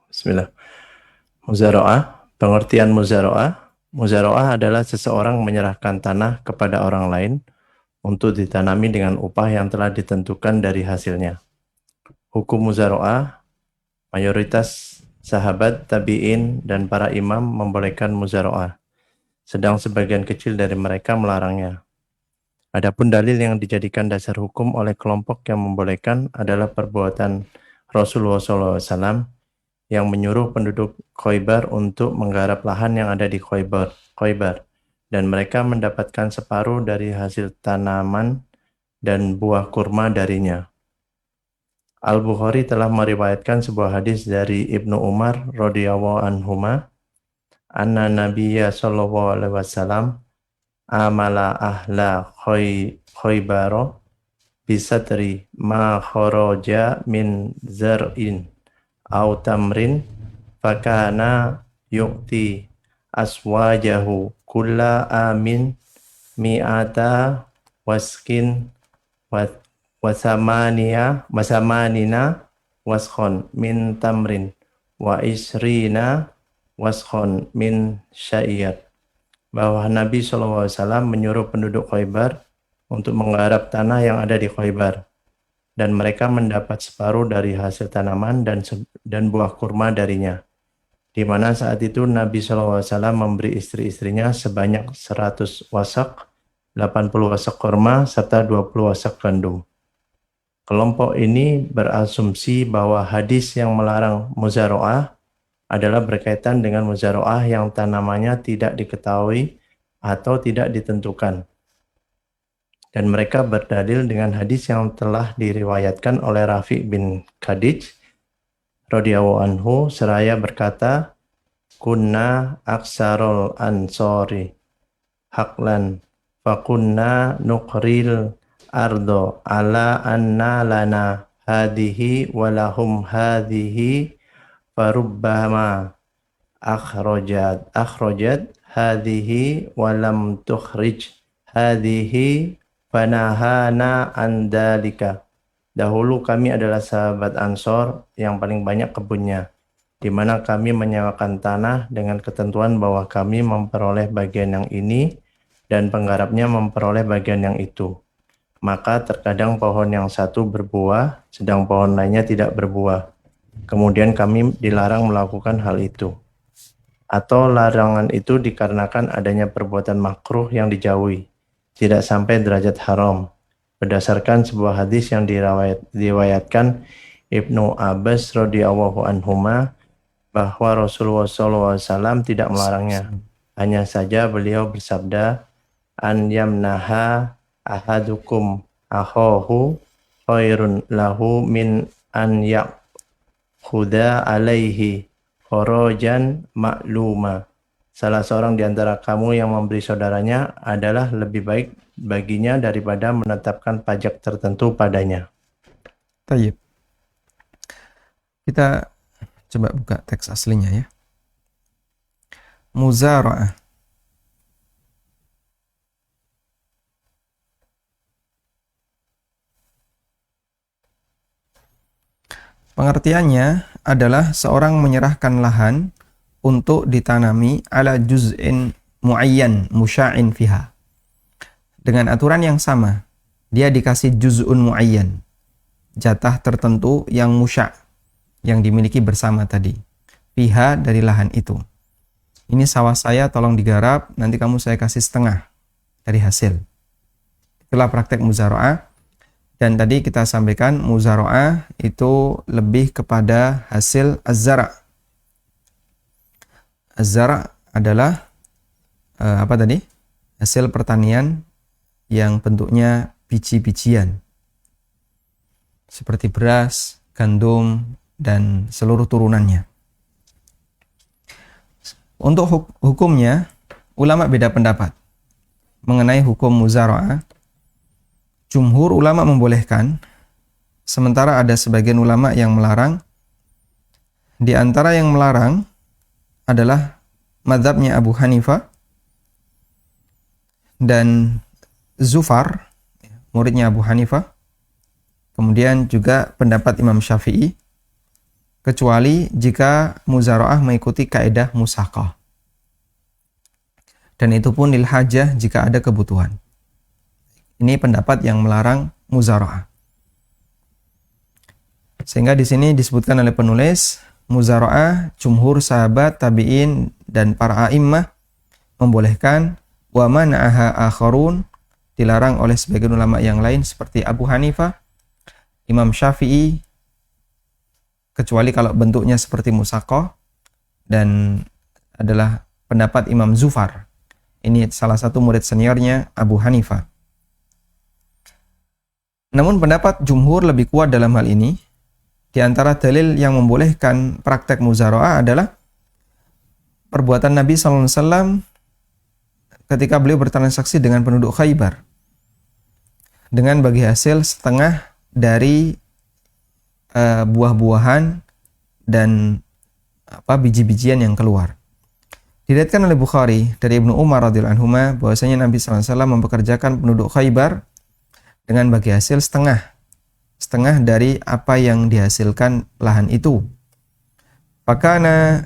Bismillah. Muzara'ah, pengertian muzara'ah. Muzara'ah adalah seseorang menyerahkan tanah kepada orang lain untuk ditanami dengan upah yang telah ditentukan dari hasilnya. Hukum muzara'ah, mayoritas sahabat, tabi'in, dan para imam membolehkan muzara'ah, sedang sebagian kecil dari mereka melarangnya. Adapun dalil yang dijadikan dasar hukum oleh kelompok yang membolehkan adalah perbuatan Rasulullah SAW yang menyuruh penduduk Khaybar untuk menggarap lahan yang ada di Khaybar, dan mereka mendapatkan separuh dari hasil tanaman dan buah kurma darinya. Al-Bukhari telah meriwayatkan sebuah hadis dari Ibnu Umar radhiyallahu anhuma, anna Nabiyya sallallahu alaihi wasallam amala ahla Khaybaro bisatri ma kharaja min zar'in aw tamrin fakana yu'ti aswajahu kulla amin mi'ata waskin wasamanina waskhon min tamrin wa isrina waskhon min sya'ir. Bahwa Nabi SAW menyuruh penduduk Khaybar untuk menggarap tanah yang ada di Khaybar, dan mereka mendapat separuh dari hasil tanaman dan buah kurma darinya, di mana saat itu Nabi SAW memberi istri-istrinya sebanyak 100 wasak 80 wasak kurma, serta 20 wasak gandum. Kelompok ini berasumsi bahwa hadis yang melarang muzaro'ah adalah berkaitan dengan muzaro'ah yang tanamannya tidak diketahui atau tidak ditentukan. Dan mereka berdalil dengan hadis yang telah diriwayatkan oleh Rafi' bin Khadij radhiyallahu anhu seraya berkata, kunna aksarul ansori haklan fakunna nuqril ardo ala anna lana hadihi walahum hadihi farubbama akhrajat hadihi walam tukhrij hadihi fanahana an dalika. Dahulu kami adalah sahabat Ansor yang paling banyak kebunnya, di mana kami menyewakan tanah dengan ketentuan bahwa kami memperoleh bagian yang ini dan penggarapnya memperoleh bagian yang itu. Maka terkadang pohon yang satu berbuah, sedang pohon lainnya tidak berbuah. Kemudian kami dilarang melakukan hal itu. Atau larangan itu dikarenakan adanya perbuatan makruh yang dijauhi, tidak sampai derajat haram. Berdasarkan sebuah hadis yang diriwayatkan Ibnu Abbas radhiyallahu anhuma bahwa Rasulullah SAW tidak melarangnya. Hanya saja beliau bersabda, an yamnaha ahadukum akhahu khairun lahu min an yakhudha alaihi kharajan ma'luma. Salah seorang di antara kamu yang memberi saudaranya adalah lebih baik baginya daripada menetapkan pajak tertentu padanya. Tayyib. Kita coba buka teks aslinya ya. Muzara'ah. Pengertiannya adalah seorang menyerahkan lahan untuk ditanami ala juz'in muayyan musya'in fiha. Dengan aturan yang sama, dia dikasih juz'un muayyan, jatah tertentu yang musya', yang dimiliki bersama tadi. Fiha dari lahan itu. Ini sawah saya tolong digarap, nanti kamu saya kasih setengah dari hasil. Itulah praktek muzaro'ah. Dan tadi kita sampaikan muzaro'ah itu lebih kepada hasil az-zara'. Az-zara' adalah apa tadi? Hasil pertanian yang bentuknya biji-bijian. Seperti beras, gandum, dan seluruh turunannya. Untuk hukumnya, ulama beda pendapat mengenai hukum muzaro'ah. Jumhur ulama membolehkan, sementara ada sebagian ulama yang melarang. Di antara yang melarang adalah mazhabnya Abu Hanifah dan Zufar, muridnya Abu Hanifah. Kemudian juga pendapat Imam Syafi'i, kecuali jika muzaro'ah mengikuti kaidah musaqah. Dan itu pun lil hajah jika ada kebutuhan. Ini pendapat yang melarang muzaro'ah. Sehingga di sini disebutkan oleh penulis, muzaro'ah jumhur sahabat, tabi'in, dan para a'immah membolehkan, wa mana'aha akharun, dilarang oleh sebagian ulama yang lain seperti Abu Hanifah, Imam Syafi'i, kecuali kalau bentuknya seperti musaqah, dan adalah pendapat Imam Zufar. Ini salah satu murid seniornya Abu Hanifah. Namun pendapat jumhur lebih kuat dalam hal ini. Di antara dalil yang membolehkan praktek muzaro'ah adalah perbuatan Nabi SAW ketika beliau bertransaksi dengan penduduk Khaybar dengan bagi hasil setengah dari buah-buahan dan biji-bijian yang keluar. Diriwayatkan oleh Bukhari dari Ibnu Umar radhiyallahu anhu bahwasanya Nabi SAW mempekerjakan penduduk Khaybar dengan bagi hasil setengah dari apa yang dihasilkan lahan itu. Fakana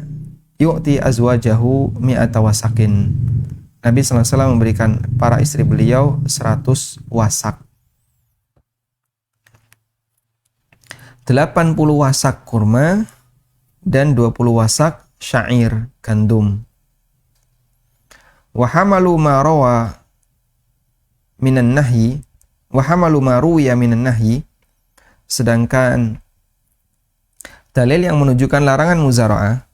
yu'ti azwajahu mi'ata wasakin. Nabi SAW memberikan para istri beliau 100 wasak. 80 wasak kurma dan 20 wasak syair gandum. Wa hamalu ma rawa minan nahyi wa hamalu ma ruwiya minan nahyi, sedangkan dalil yang menunjukkan larangan muzara'ah,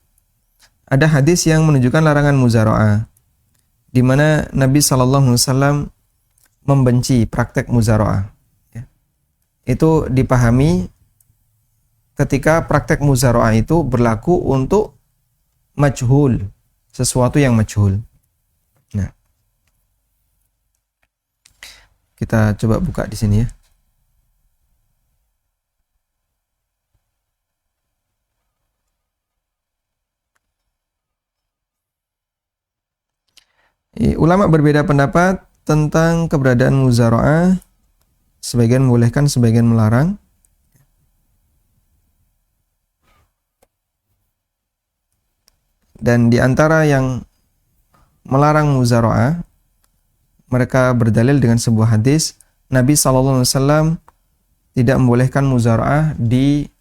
ada hadis yang menunjukkan larangan muzara'ah di mana Nabi SAW membenci praktek muzara'ah. Ya. Itu dipahami ketika praktek muzara'ah itu berlaku untuk majhul, sesuatu yang majhul. Nah, kita coba buka di sini ya. Ulama berbeda pendapat tentang keberadaan muzara'ah, sebagian membolehkan, sebagian melarang. Dan di antara yang melarang muzara'ah, mereka berdalil dengan sebuah hadis, Nabi SAW tidak membolehkan muzara'ah di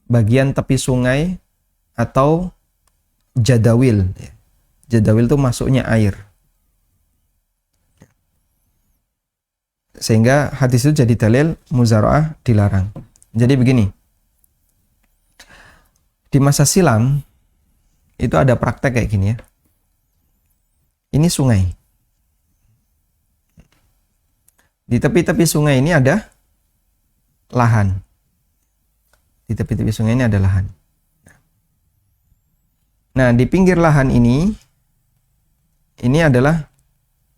bagian tepi sungai atau jadawil. Jadawil itu masuknya air. Sehingga hadis itu jadi dalil muzara'ah dilarang. Jadi begini, di masa silam itu ada praktek kayak gini ya. Ini sungai. Di tepi-tepi sungai ini ada lahan. Di tepi-tepi sungai ini ada lahan. Nah, di pinggir lahan ini adalah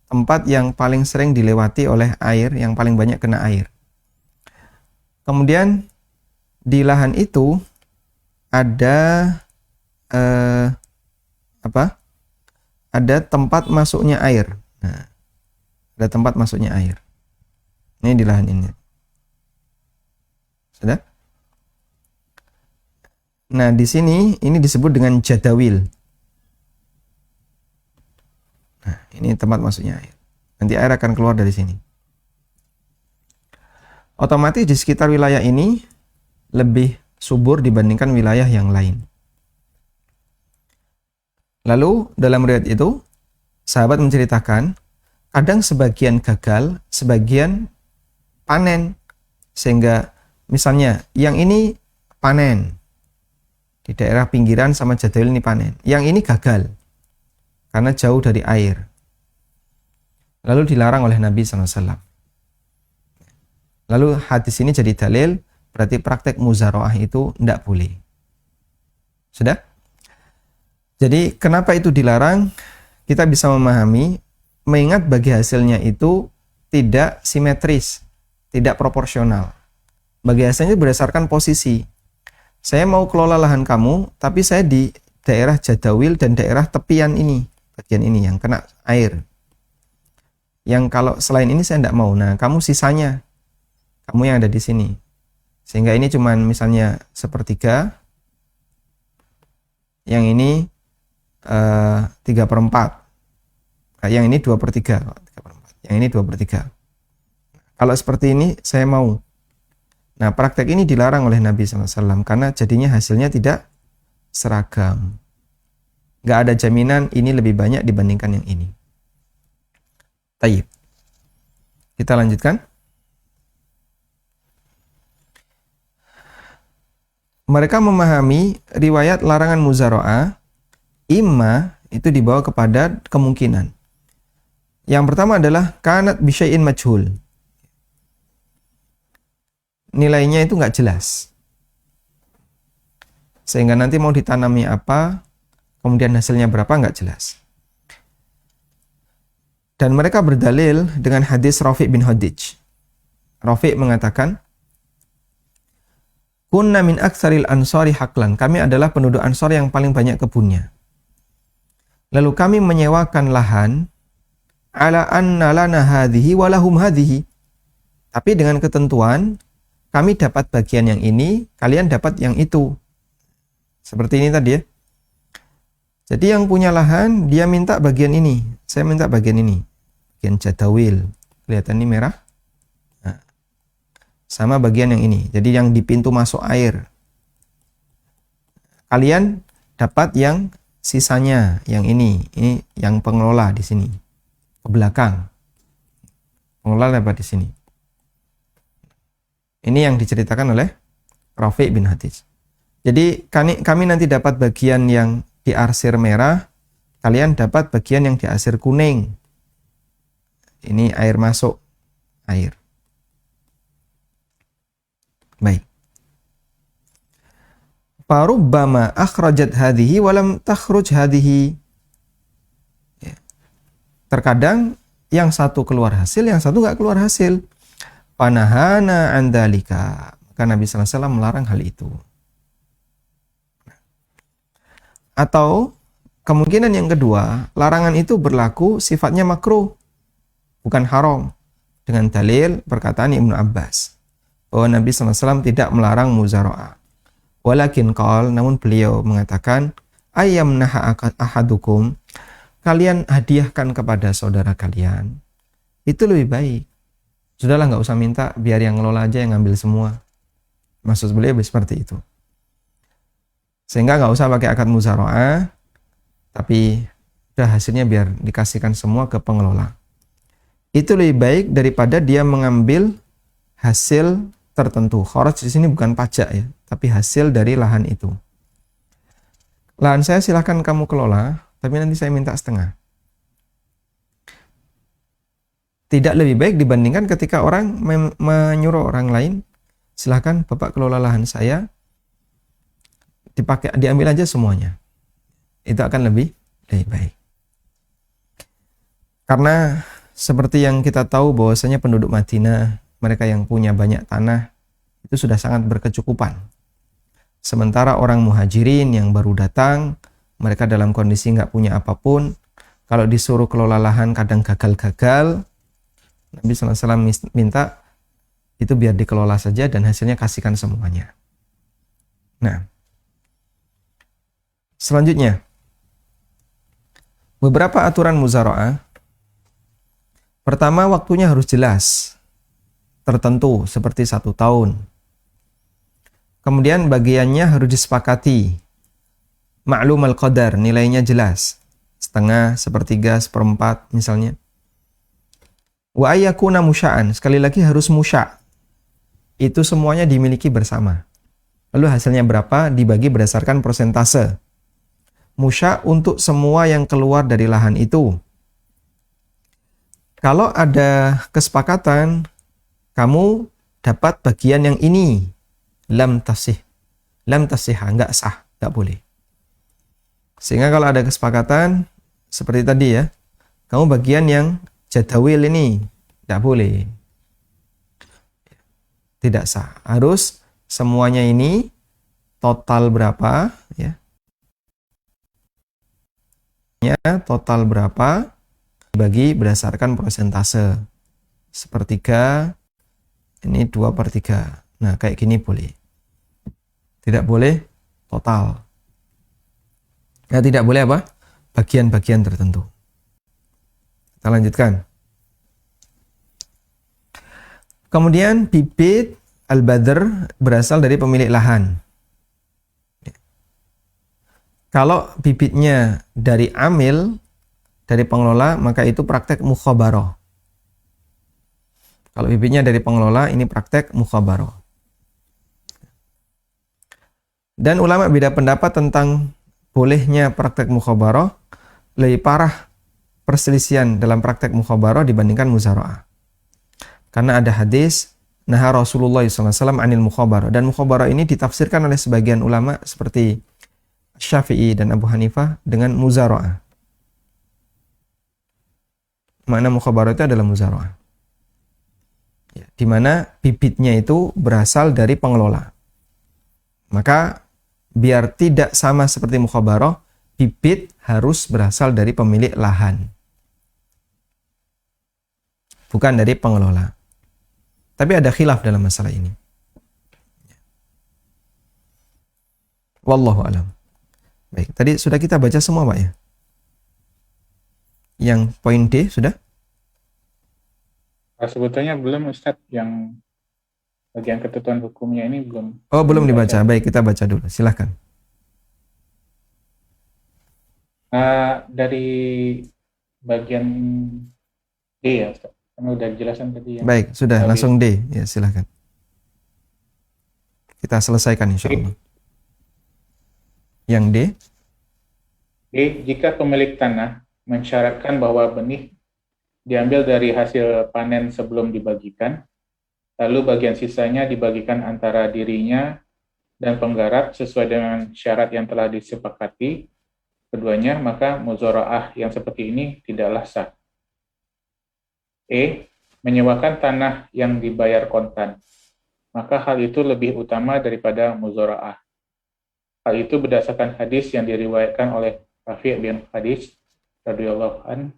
tempat yang paling sering dilewati oleh air, yang paling banyak kena air. Kemudian di lahan itu ada ada tempat masuknya air. Nah, ada tempat masuknya air. Ini di lahan ini. Sudah? Nah, di sini ini disebut dengan jadawil. Nah, ini tempat masuknya air. Nanti air akan keluar dari sini. Otomatis di sekitar wilayah ini lebih subur dibandingkan wilayah yang lain. Lalu dalam riwayat itu, sahabat menceritakan, kadang sebagian gagal, sebagian panen. Sehingga misalnya yang ini panen, di daerah pinggiran sama jadawil ini panen. Yang ini gagal, karena jauh dari air. Lalu dilarang oleh Nabi SAW. Lalu hadis ini jadi dalil, berarti praktek muzara'ah itu tidak boleh. Sudah? Jadi kenapa itu dilarang? Kita bisa memahami, mengingat bagi hasilnya itu tidak simetris, tidak proporsional. Bagi hasilnya berdasarkan posisi. Saya mau kelola lahan kamu, tapi saya di daerah jadawil dan daerah tepian ini, bagian ini yang kena air. Yang kalau selain ini saya tidak mau. Nah, kamu sisanya, kamu yang ada di sini. Sehingga ini cuman misalnya 1/3, yang ini 3/4, yang ini 2/3, yang ini 2/3. Kalau seperti ini saya mau. Nah, praktek ini dilarang oleh Nabi SAW karena jadinya hasilnya tidak seragam. Nggak ada jaminan ini lebih banyak dibandingkan yang ini. Tayyib. Kita lanjutkan. Mereka memahami riwayat larangan muzara'ah, imma itu dibawa kepada kemungkinan. Yang pertama adalah kanat bisyai'in majhul. Nilainya itu nggak jelas. Sehingga nanti mau ditanami apa, kemudian hasilnya berapa nggak jelas. Dan mereka berdalil dengan hadis Rafi' bin Hadij. Rafi' mengatakan, kunna min aktsaril ansari haqlan. Kami adalah penduduk Ansor yang paling banyak kebunnya. Lalu kami menyewakan lahan ala anna lana hadhihi wa lahum hadhihi. Tapi dengan ketentuan kami dapat bagian yang ini, kalian dapat yang itu. Seperti ini tadi ya. Jadi yang punya lahan dia minta bagian ini, saya minta bagian ini. Bagian jadawil. Kelihatan ini merah. Nah, sama bagian yang ini. Jadi yang di pintu masuk air. Kalian dapat yang sisanya, yang ini yang pengelola di sini. ke belakang. Pengelola dapat di sini. Ini yang diceritakan oleh Rafi' bin Hadij. Jadi kami nanti dapat bagian yang diarsir merah, kalian dapat bagian yang diarsir kuning. Ini air masuk, air. Baik. Farubbama akhrajat hadhihi walam takhruj hadhihi. Ya. Terkadang yang satu keluar hasil, yang satu nggak keluar hasil. Panahana andalika. Maka Nabi sallallahu alaihi wasallam melarang hal itu. Atau kemungkinan yang kedua, larangan itu berlaku sifatnya makruh, bukan haram. Dengan dalil perkataan Ibnu Abbas bahwa Nabi sallallahu alaihi wasallam tidak melarang muzara'ah. Walakin qal, namun beliau mengatakan, ayyam naha ahadukum, kalian hadiahkan kepada saudara kalian. Itu lebih baik. Sudahlah, nggak usah minta, biar yang ngelola aja yang ngambil semua. Maksud beliau seperti itu. Sehingga nggak usah pakai akad muzara'ah, tapi udah hasilnya biar dikasihkan semua ke pengelola. Itu lebih baik daripada dia mengambil hasil tertentu. Kharaj di sini bukan pajak ya, tapi hasil dari lahan itu. Lahan saya silahkan kamu kelola, tapi nanti saya minta setengah. Tidak lebih baik dibandingkan ketika orang menyuruh orang lain, silahkan Bapak kelola lahan saya, diambil aja semuanya. Itu akan lebih baik. Karena seperti yang kita tahu bahwasanya penduduk Madinah, mereka yang punya banyak tanah, itu sudah sangat berkecukupan. Sementara orang muhajirin yang baru datang, mereka dalam kondisi nggak punya apapun. Kalau disuruh kelola lahan kadang gagal-gagal. Nabi SAW minta itu biar dikelola saja dan hasilnya kasihkan semuanya. Nah, selanjutnya, beberapa aturan muzara'ah. Pertama, waktunya harus jelas, tertentu, seperti 1 tahun. Kemudian bagiannya harus disepakati, maklum al-qadar, nilainya jelas, setengah, sepertiga, seperempat misalnya. Wa ayyakuna musya'an, sekali lagi harus musya'. Itu semuanya dimiliki bersama. Lalu hasilnya berapa dibagi berdasarkan persentase. Musya' untuk semua yang keluar dari lahan itu. Kalau ada kesepakatan, kamu dapat bagian yang ini. Lam tasih, enggak sah, enggak boleh. Sehingga kalau ada kesepakatan, seperti tadi ya, kamu bagian yang jadawil ini, enggak boleh. Tidak sah. Harus semuanya ini total berapa, ya. Total berapa dibagi berdasarkan persentase. Sepertiga, ini 2/3. Nah, kayak gini boleh. Tidak boleh total. Ya, tidak boleh apa? Bagian-bagian tertentu. Kita lanjutkan. Kemudian bibit al-badr berasal dari pemilik lahan. Kalau bibitnya dari amil, dari pengelola, maka itu praktek mukhabarah. Kalau bibitnya dari pengelola, ini praktek mukhabarah. Dan ulama beda pendapat tentang bolehnya praktek mukhabarah. Lebih parah perselisihan dalam praktek mukhabarah dibandingkan muzara'ah. Karena ada hadis, naha Rasulullah SAW anil mukhabarah. Dan mukhabarah ini ditafsirkan oleh sebagian ulama seperti Syafi'i dan Abu Hanifah dengan muzara'ah. Makna mukhabarah itu adalah muzara'ah. Ya, di mana bibitnya itu berasal dari pengelola. Maka biar tidak sama seperti mukhabarah, bibit harus berasal dari pemilik lahan. Bukan dari pengelola. Tapi ada khilaf dalam masalah ini. Wallahu alam. Baik, tadi sudah kita baca semua, Pak ya? Yang poin D sudah? Sebetulnya belum, Ustadz, yang bagian ketentuan hukumnya ini belum. Oh, belum dibaca. Baik, kita baca dulu. Silahkan. Dari bagian Iya, Ustaz. Kan udah dijelasin tadi ya. Baik, sudah Habis. langsung D. Ya, silakan. Kita selesaikan insya Allah. Yang D. Jika pemilik tanah mensyaratkan bahwa benih diambil dari hasil panen sebelum dibagikan, lalu bagian sisanya dibagikan antara dirinya dan penggarap sesuai dengan syarat yang telah disepakati keduanya, maka muzaraah yang seperti ini tidaklah sah. Menyewakan tanah yang dibayar kontan, maka hal itu lebih utama daripada muzaraah. Hal itu berdasarkan hadis yang diriwayatkan oleh Rafi' bin Khadij radhiyallahu an.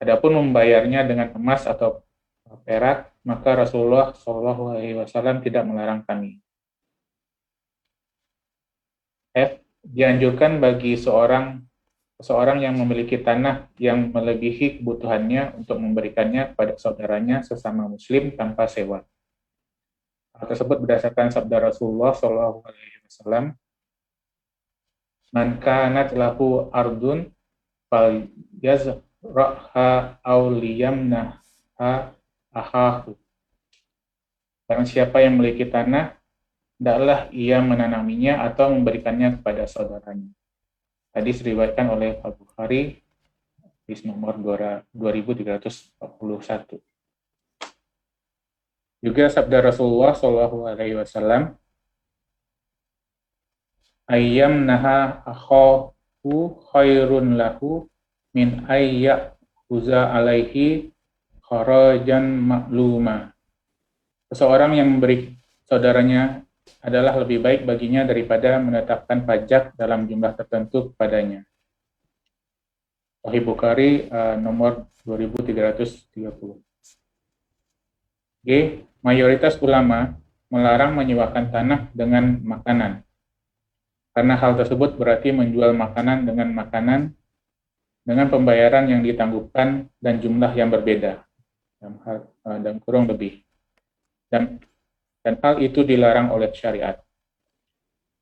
Adapun membayarnya dengan emas atau perak, maka Rasulullah SAW tidak melarang kami. Dianjurkan bagi seorang yang memiliki tanah yang melebihi kebutuhannya untuk memberikannya kepada saudaranya sesama muslim tanpa sewa. Hal tersebut berdasarkan sabda Rasulullah SAW, "Man kanat lahu ardun fal yazra'ha aw liyamnaha ahahu." Barang siapa yang memiliki tanah, hendaklah ia menanaminya atau memberikannya kepada saudaranya. Hadis diriwayatkan oleh Al-Bukhari, hadis nomor 2341. Juga sabda Rasulullah SAW, "Ayyam naha akhahu khairun lahu min ayyahuza alaihi kharajan makluma." Seseorang yang memberi saudaranya adalah lebih baik baginya daripada menetapkan pajak dalam jumlah tertentu kepadanya. Sahih Bukhari nomor 2330. Mayoritas ulama melarang menyewakan tanah dengan makanan, karena hal tersebut berarti menjual makanan dengan pembayaran yang ditangguhkan dan jumlah yang berbeda, dan kurang lebih. Dan hal itu dilarang oleh syariat.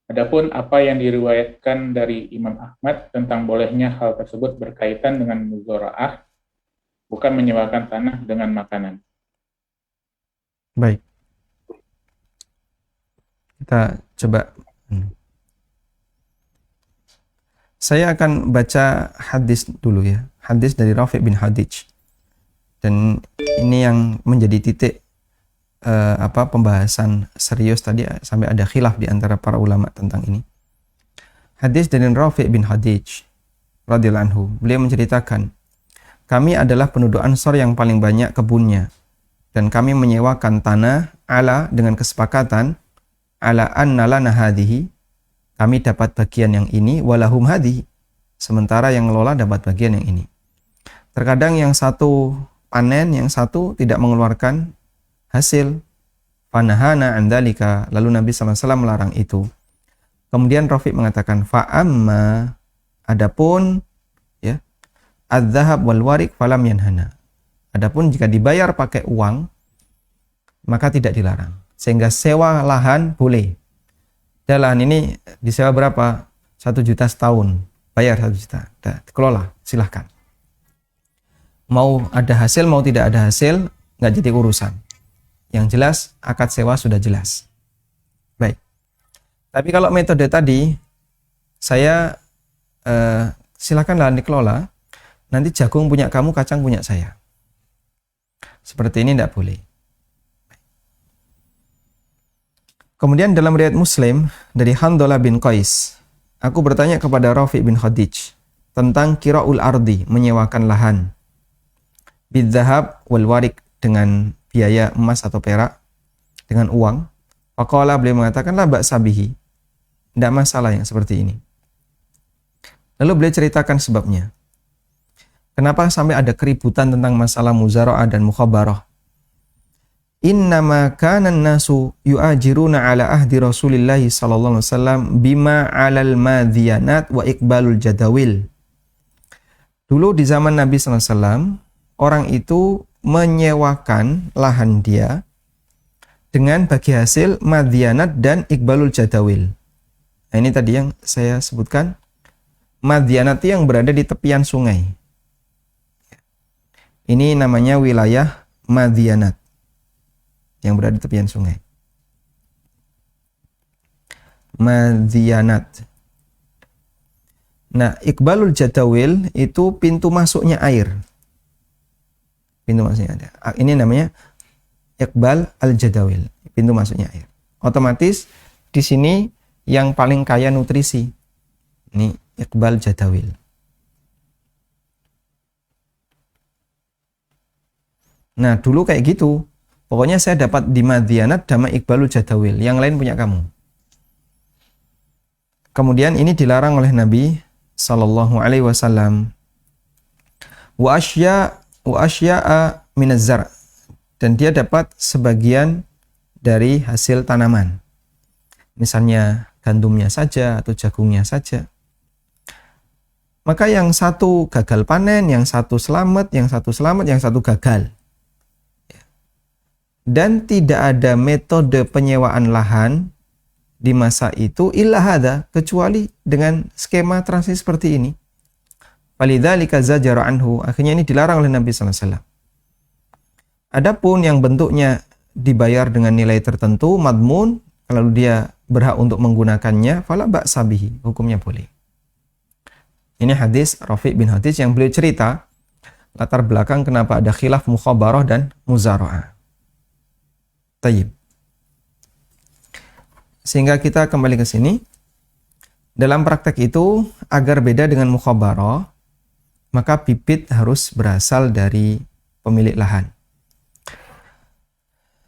Adapun apa yang diriwayatkan dari Imam Ahmad tentang bolehnya hal tersebut berkaitan dengan muzaraah, bukan menyewakan tanah dengan makanan. Baik. Kita coba. Saya akan baca hadis dulu ya. Hadis dari Rafi' bin Khadij. Dan ini yang menjadi titik pembahasan serius tadi, sampai ada khilaf di antara para ulama tentang ini. Hadis dari Rafi' bin Khadij radhiyallahu anhu, beliau menceritakan, kami adalah penduduk Ansor yang paling banyak kebunnya, dan kami menyewakan tanah dengan kesepakatan ala anna lana hadhihi, kami dapat bagian yang ini, walahum hadhihi, sementara yang ngelola dapat bagian yang ini. Terkadang yang satu panen, yang satu tidak mengeluarkan hasil. Fanahana andalika, lalu Nabi SAW melarang itu. Kemudian Rafi' mengatakan, fa'amma, adapun ya, adzahab wal warik falam yanhana. Adapun jika dibayar pakai uang, maka tidak dilarang. Sehingga sewa lahan boleh. Dan lahan ini disewa berapa? 1 juta setahun. Bayar 1 juta. Kelola, silahkan. Mau ada hasil, mau tidak ada hasil, nggak jadi urusan. Yang jelas, akad sewa sudah jelas. Baik. Tapi kalau metode tadi, saya silakan lahan dikelola, nanti jagung punya kamu, kacang punya saya. Seperti ini tidak boleh. Kemudian dalam riwayat Muslim, dari Handalah bin Qais, aku bertanya kepada Rafi' bin Khadij, tentang kira'ul ardi, menyewakan lahan. Bidzahab wal warik, dengan biaya emas atau perak, dengan uang. Faqala, beliau mengatakan, la ba'sa bihi, tidak masalah yang seperti ini. Lalu beliau ceritakan sebabnya. Kenapa sampai ada keributan tentang masalah muzara'ah dan mukhabarah? Innama kana an-nasu yu'ajiruna ala ahdi Rasulillah sallallahu alaihi wasallam bima 'alal madhiyanat wa iqbalul jadawil. Dulu di zaman Nabi sallallahu alaihi wasallam, orang itu menyewakan lahan dia dengan bagi hasil madhiyanat dan iqbalul jadawil. Nah, ini tadi yang saya sebutkan. Madhiyanat yang berada di tepian sungai. Ini namanya wilayah Madyanat yang berada di tepian sungai. Madyanat. Nah, Iqbalul Jadawil itu pintu masuknya air. Pintu masuknya ada. Ini namanya Iqbal al-Jadawil, pintu masuknya air. Otomatis di sini yang paling kaya nutrisi. Ini Iqbal Jadawil. Nah, dulu kayak gitu. Pokoknya saya dapat di Madyanat sama Iqbalul Jadawil. Yang lain punya kamu. Kemudian ini dilarang oleh Nabi sallallahu alaihi wasallam. Wa asya'a minaz zar'. Dan dia dapat sebagian dari hasil tanaman. Misalnya gandumnya saja atau jagungnya saja. Maka yang satu gagal panen, yang satu selamat, yang satu selamat, yang satu gagal. Dan tidak ada metode penyewaan lahan di masa itu illa hadza, kecuali dengan skema transaksi seperti ini. Falidzalika zajara anhu, akhirnya ini dilarang oleh Nabi sallallahu alaihi wasallam. Adapun yang bentuknya dibayar dengan nilai tertentu, madmun, kalau dia berhak untuk menggunakannya, fala ba'sa bihi, hukumnya boleh. Ini hadis Rafi' bin Hadis yang beliau cerita latar belakang kenapa ada khilaf mukhabarah dan muzara'ah. Tayyib. Sehingga kita kembali ke sini. Dalam praktek itu, agar beda dengan mukhabarah, maka bibit harus berasal dari pemilik lahan.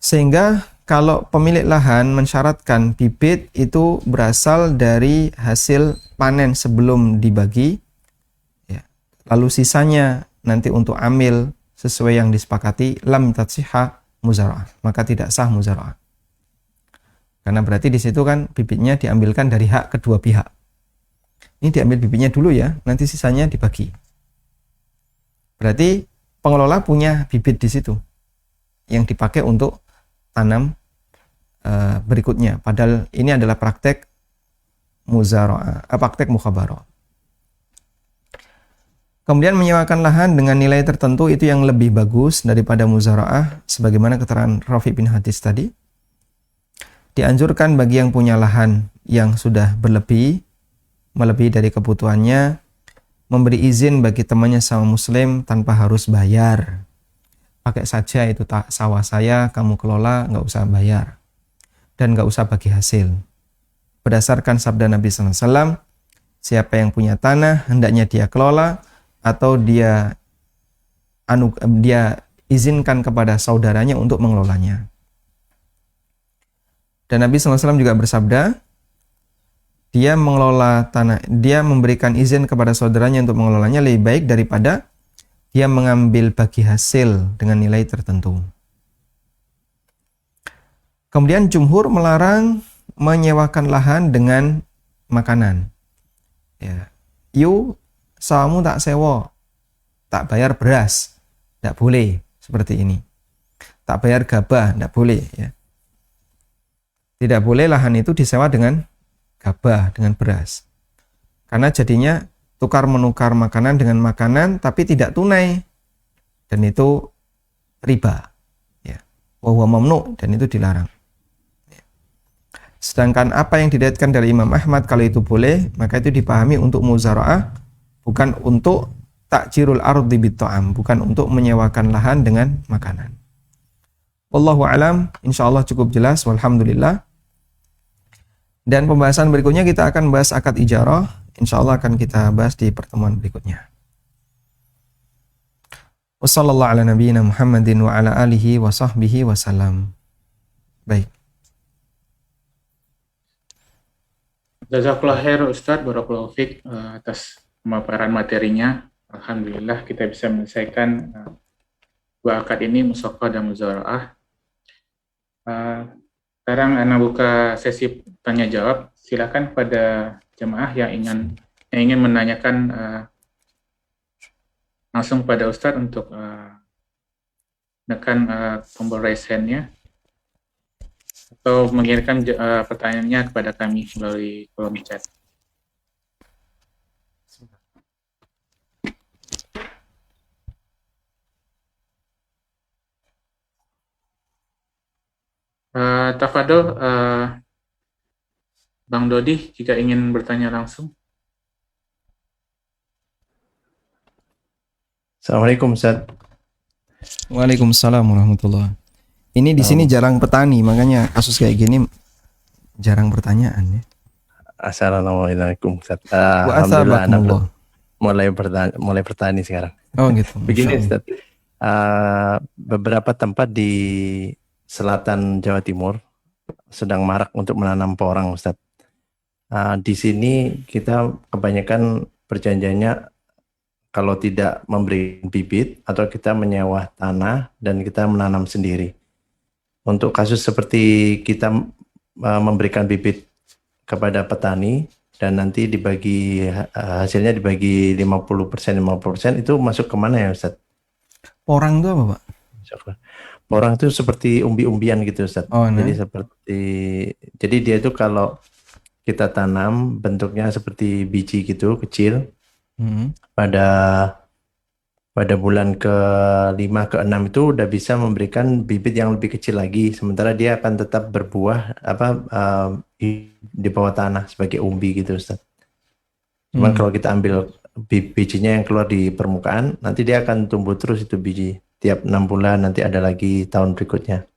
Sehingga kalau pemilik lahan mensyaratkan bibit itu berasal dari hasil panen sebelum dibagi, ya, lalu sisanya nanti untuk amil sesuai yang disepakati, lam tatsihha muzara'ah, maka tidak sah muzara'ah. Karena berarti di situ kan bibitnya diambilkan dari hak kedua pihak. Ini diambil bibitnya dulu ya, nanti sisanya dibagi. Berarti pengelola punya bibit di situ yang dipakai untuk tanam berikutnya. Padahal ini adalah praktek muzara'ah, praktek mukhabarah. Kemudian menyewakan lahan dengan nilai tertentu itu yang lebih bagus daripada muzara'ah, sebagaimana keterangan Rafi' bin Hadis tadi. Dianjurkan bagi yang punya lahan yang sudah melebihi dari kebutuhannya, memberi izin bagi temannya sama muslim tanpa harus bayar. Pakai saja itu sawah saya, kamu kelola, nggak usah bayar. Dan nggak usah bagi hasil. Berdasarkan sabda Nabi SAW, siapa yang punya tanah, hendaknya dia kelola, atau dia izinkan kepada saudaranya untuk mengelolanya. Dan Nabi SAW juga bersabda, dia mengelola tanah, dia memberikan izin kepada saudaranya untuk mengelolanya lebih baik daripada dia mengambil bagi hasil dengan nilai tertentu. Kemudian jumhur melarang menyewakan lahan dengan makanan. Ya, sawamu tak sewa, tak bayar beras, tidak boleh seperti ini. Tak bayar gabah, tidak boleh. Ya. Tidak boleh lahan itu disewa dengan gabah, dengan beras. Karena jadinya tukar-menukar makanan dengan makanan, tapi tidak tunai. Dan itu riba. Ya. Wa huwa mamnu, dan itu dilarang. Ya. Sedangkan apa yang diriwayatkan dari Imam Ahmad, kalau itu boleh, maka itu dipahami untuk muzara'ah, bukan untuk takjirul ardi bitta'am, bukan untuk menyewakan lahan dengan makanan. Wallahu a'lam, insyaallah cukup jelas, walhamdulillah. Dan pembahasan berikutnya kita akan bahas akad ijarah, insyaallah akan kita bahas di pertemuan berikutnya. Wassallallahu ala nabiyyina Muhammadin wa ala alihi wa sahbihi wasallam. Baik. Jazakallah khair Ustaz, barakallahu fiik atas pemaparan materinya. Alhamdulillah kita bisa menyelesaikan dua akad ini, musaqah dan muzara'ah. Sekarang Anda buka sesi tanya jawab. Silakan pada jemaah yang ingin menanyakan langsung pada Ustadz untuk tekan tombol raise hand-nya atau mengirimkan pertanyaannya kepada kami melalui kolom chat. Tafadol, Bang Dodi, jika ingin bertanya langsung. Assalamualaikum Ustaz. Waalaikumsalam warahmatullahi. Ini di sini jarang petani, makanya kasus kayak gini jarang pertanyaan ya. Assalamualaikum Ustaz. Wa Alhamdulillah anak athabakumullah. mulai bertani sekarang. Oh gitu. Begini Masya Allah. Ustaz, beberapa tempat di selatan Jawa Timur sedang marak untuk menanam porang Ustaz. Di sini kita kebanyakan perjanjiannya kalau tidak memberi bibit atau kita menyewa tanah dan kita menanam sendiri. Untuk kasus seperti kita memberikan bibit kepada petani dan nanti dibagi hasilnya dibagi 50% 50% itu masuk kemana ya Ustaz? Porang itu apa Pak? Porang itu seperti umbi-umbian gitu Ustaz. Oh, nah. Jadi dia itu kalau kita tanam bentuknya seperti biji gitu kecil. Pada bulan ke-5 ke-6 itu udah bisa memberikan bibit yang lebih kecil lagi, sementara dia akan tetap berbuah di bawah tanah sebagai umbi gitu Ustaz. Cuman kalau kita ambil bijinya yang keluar di permukaan, nanti dia akan tumbuh terus itu biji. Tiap 6 bulan nanti ada lagi tahun berikutnya.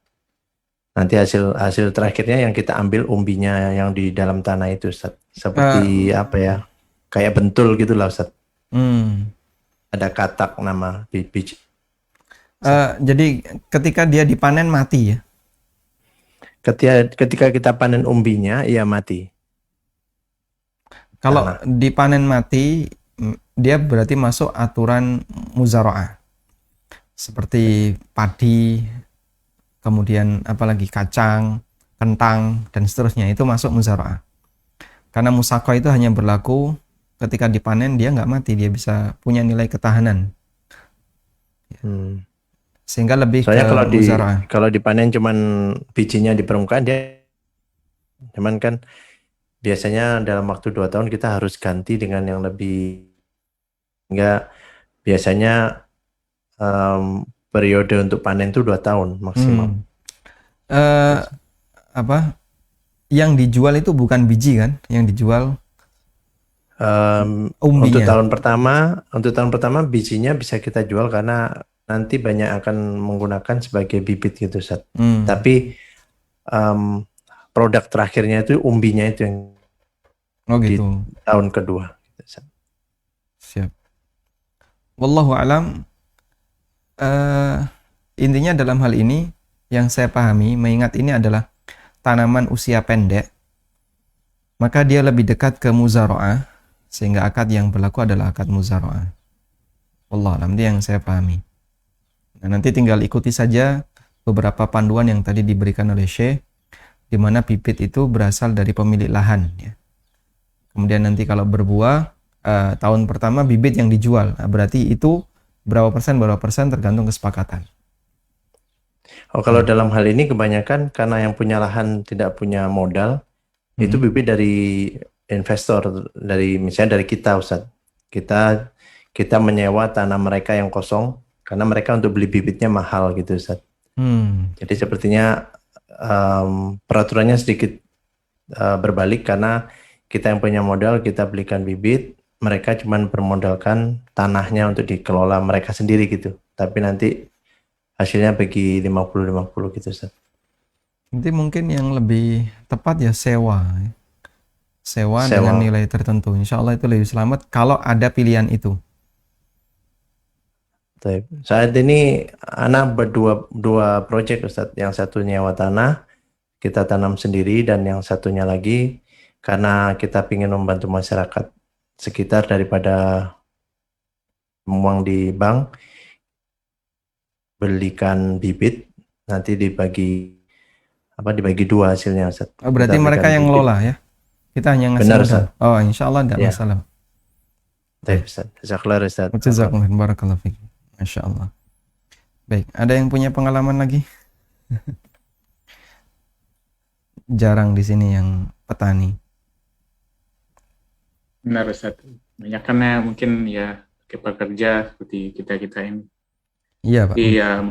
Nanti hasil terakhirnya yang kita ambil umbinya yang di dalam tanah itu Ustaz. Seperti apa ya? Kayak bentul gitu lah Ustaz. Ada katak nama biji. Jadi ketika dia dipanen mati ya? Ketika kita panen umbinya, ia mati. Kalau dipanen mati, dia berarti masuk aturan muzara'ah. Seperti padi, kemudian apalagi kacang, kentang, dan seterusnya, itu masuk muzara'ah. Karena musaqah itu hanya berlaku ketika dipanen, dia nggak mati, dia bisa punya nilai ketahanan. Sehingga lebih soalnya ke muzara'ah. Kalau dipanen cuman bijinya di permukaan, cuman kan biasanya dalam waktu 2 tahun kita harus ganti dengan yang lebih, hingga biasanya periode untuk panen itu 2 tahun maksimal. Yang dijual itu bukan biji kan? Yang dijual untuk tahun pertama bijinya bisa kita jual karena nanti banyak akan menggunakan sebagai bibit gitu Ustaz. Tapi produk terakhirnya itu umbinya itu yang gitu. Di tahun kedua. Siap. Wallahu alam. Intinya dalam hal ini yang saya pahami, mengingat ini adalah tanaman usia pendek, maka dia lebih dekat ke muzara'ah, sehingga akad yang berlaku adalah akad muzara'ah. Wallahu alam, itu yang saya pahami. Nah, nanti tinggal ikuti saja beberapa panduan yang tadi diberikan oleh Syekh, di mana bibit itu berasal dari pemilik lahan ya. Kemudian nanti kalau berbuah, tahun pertama bibit yang dijual. Nah, berarti itu berapa persen tergantung kesepakatan. Kalau dalam hal ini kebanyakan karena yang punya lahan tidak punya modal, itu bibit dari investor, misalnya dari kita Ustaz. Kita menyewa tanah mereka yang kosong karena mereka untuk beli bibitnya mahal gitu Ustaz. Jadi sepertinya peraturannya sedikit berbalik, karena kita yang punya modal kita belikan bibit, mereka cuma bermodalkan tanahnya untuk dikelola mereka sendiri gitu. Tapi nanti hasilnya bagi 50-50 gitu Ustaz. Nanti mungkin yang lebih tepat ya sewa dengan nilai tertentu. Insya Allah itu lebih selamat kalau ada pilihan itu. Saat ini anak berdua project Ustaz. Yang satu nyewa tanah, kita tanam sendiri, dan yang satunya lagi karena kita ingin membantu masyarakat sekitar daripada membuang di bank, belikan bibit, nanti dibagi 2 hasilnya Ustaz. Berarti mereka yang ngelola ya? Kita hanya ngasih modal. Oh, insya Allah tidak masalah. Baik Ustaz. Jazakallah Ustaz. Jazakallah, barakallahu fiik. Masya Allah. Baik, ada yang punya pengalaman lagi? Jarang di sini yang petani. Benar Ustaz. Banyak karena mungkin ya pekerja seperti kita ini. Iya Pak. Iya,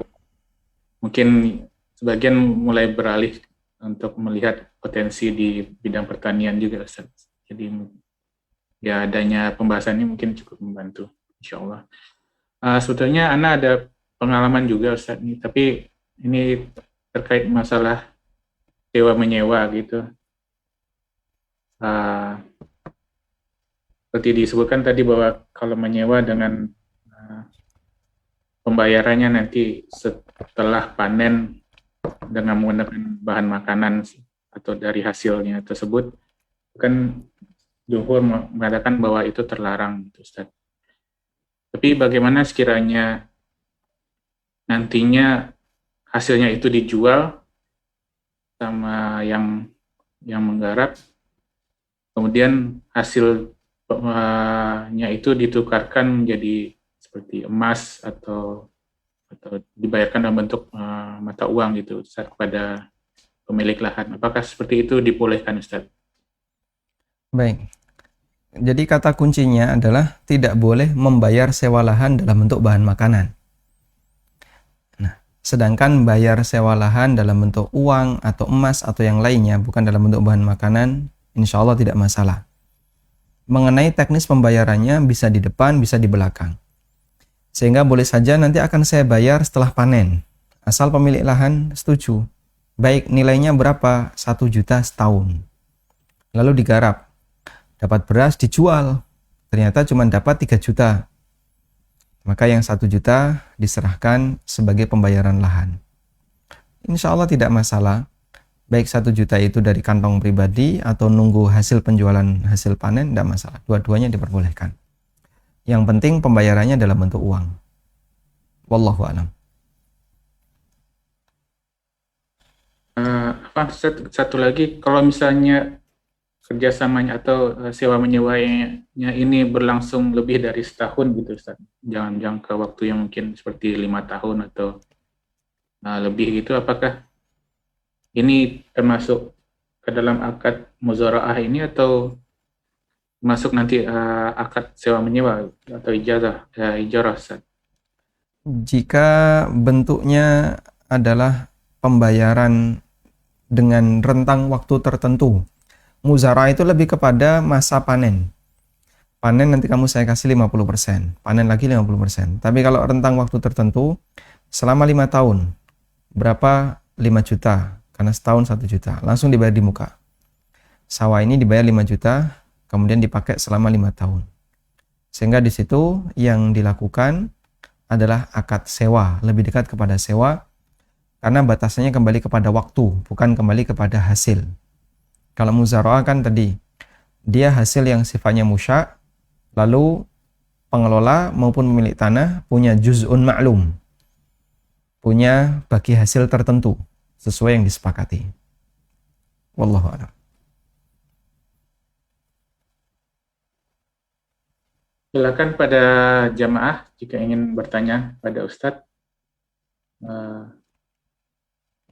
mungkin sebagian mulai beralih untuk melihat potensi di bidang pertanian juga, Ustaz. Jadi ya adanya pembahasannya mungkin cukup membantu, insya Allah. Sebetulnya Ana ada pengalaman juga, Ustaz, nih, tapi ini terkait masalah sewa menyewa gitu. Seperti disebutkan tadi bahwa kalau menyewa dengan pembayarannya nanti setelah panen dengan menggunakan bahan makanan atau dari hasilnya tersebut, kan jumhur mengatakan bahwa itu terlarang, Ustaz. Tapi bagaimana sekiranya nantinya hasilnya itu dijual sama yang menggarap, kemudian hasilnya itu ditukarkan menjadi seperti emas atau dibayarkan dalam bentuk mata uang gitu, Ustaz, kepada pemilik lahan. Apakah seperti itu dibolehkan, Ustaz? Baik. Jadi kata kuncinya adalah tidak boleh membayar sewa lahan dalam bentuk bahan makanan. Nah, sedangkan bayar sewa lahan dalam bentuk uang atau emas atau yang lainnya, bukan dalam bentuk bahan makanan, insya Allah tidak masalah. Mengenai teknis pembayarannya bisa di depan, bisa di belakang. Sehingga boleh saja nanti akan saya bayar setelah panen. Asal pemilik lahan setuju. Baik, nilainya berapa? 1 juta setahun. Lalu digarap. Dapat beras dijual, ternyata cuma dapat 3 juta. Maka yang 1 juta diserahkan sebagai pembayaran lahan. Insya Allah tidak masalah. Baik 1 juta itu dari kantong pribadi atau nunggu hasil penjualan hasil panen, tidak masalah. Dua-duanya diperbolehkan. Yang penting pembayarannya dalam bentuk uang. Wallahu a'lam. Satu lagi, kalau misalnya kerjasamanya atau sewa menyewanya ini berlangsung lebih dari setahun gitu, Ustaz. Jangan jangka waktu yang mungkin seperti 5 tahun atau lebih gitu, apakah ini termasuk ke dalam akad muzara'ah ini atau masuk nanti akad sewa menyewa atau ijarah, Ustaz? Jika bentuknya adalah pembayaran dengan rentang waktu tertentu, muzara'ah itu lebih kepada masa panen. Panen nanti saya kasih 50%, panen lagi 50%. Tapi kalau rentang waktu tertentu, selama 5 tahun, berapa? 5 juta, karena setahun 1 juta, langsung dibayar di muka. Sawah ini dibayar 5 juta, kemudian dipakai selama 5 tahun. Sehingga di situ yang dilakukan adalah akad sewa, lebih dekat kepada sewa, karena batasannya kembali kepada waktu, bukan kembali kepada hasil. Kalau muzara'ah kan tadi, dia hasil yang sifatnya musya', lalu pengelola maupun pemilik tanah punya juz'un ma'lum, punya bagi hasil tertentu, sesuai yang disepakati. Wallahu a'lam. Silakan pada jamaah jika ingin bertanya pada Ustadz,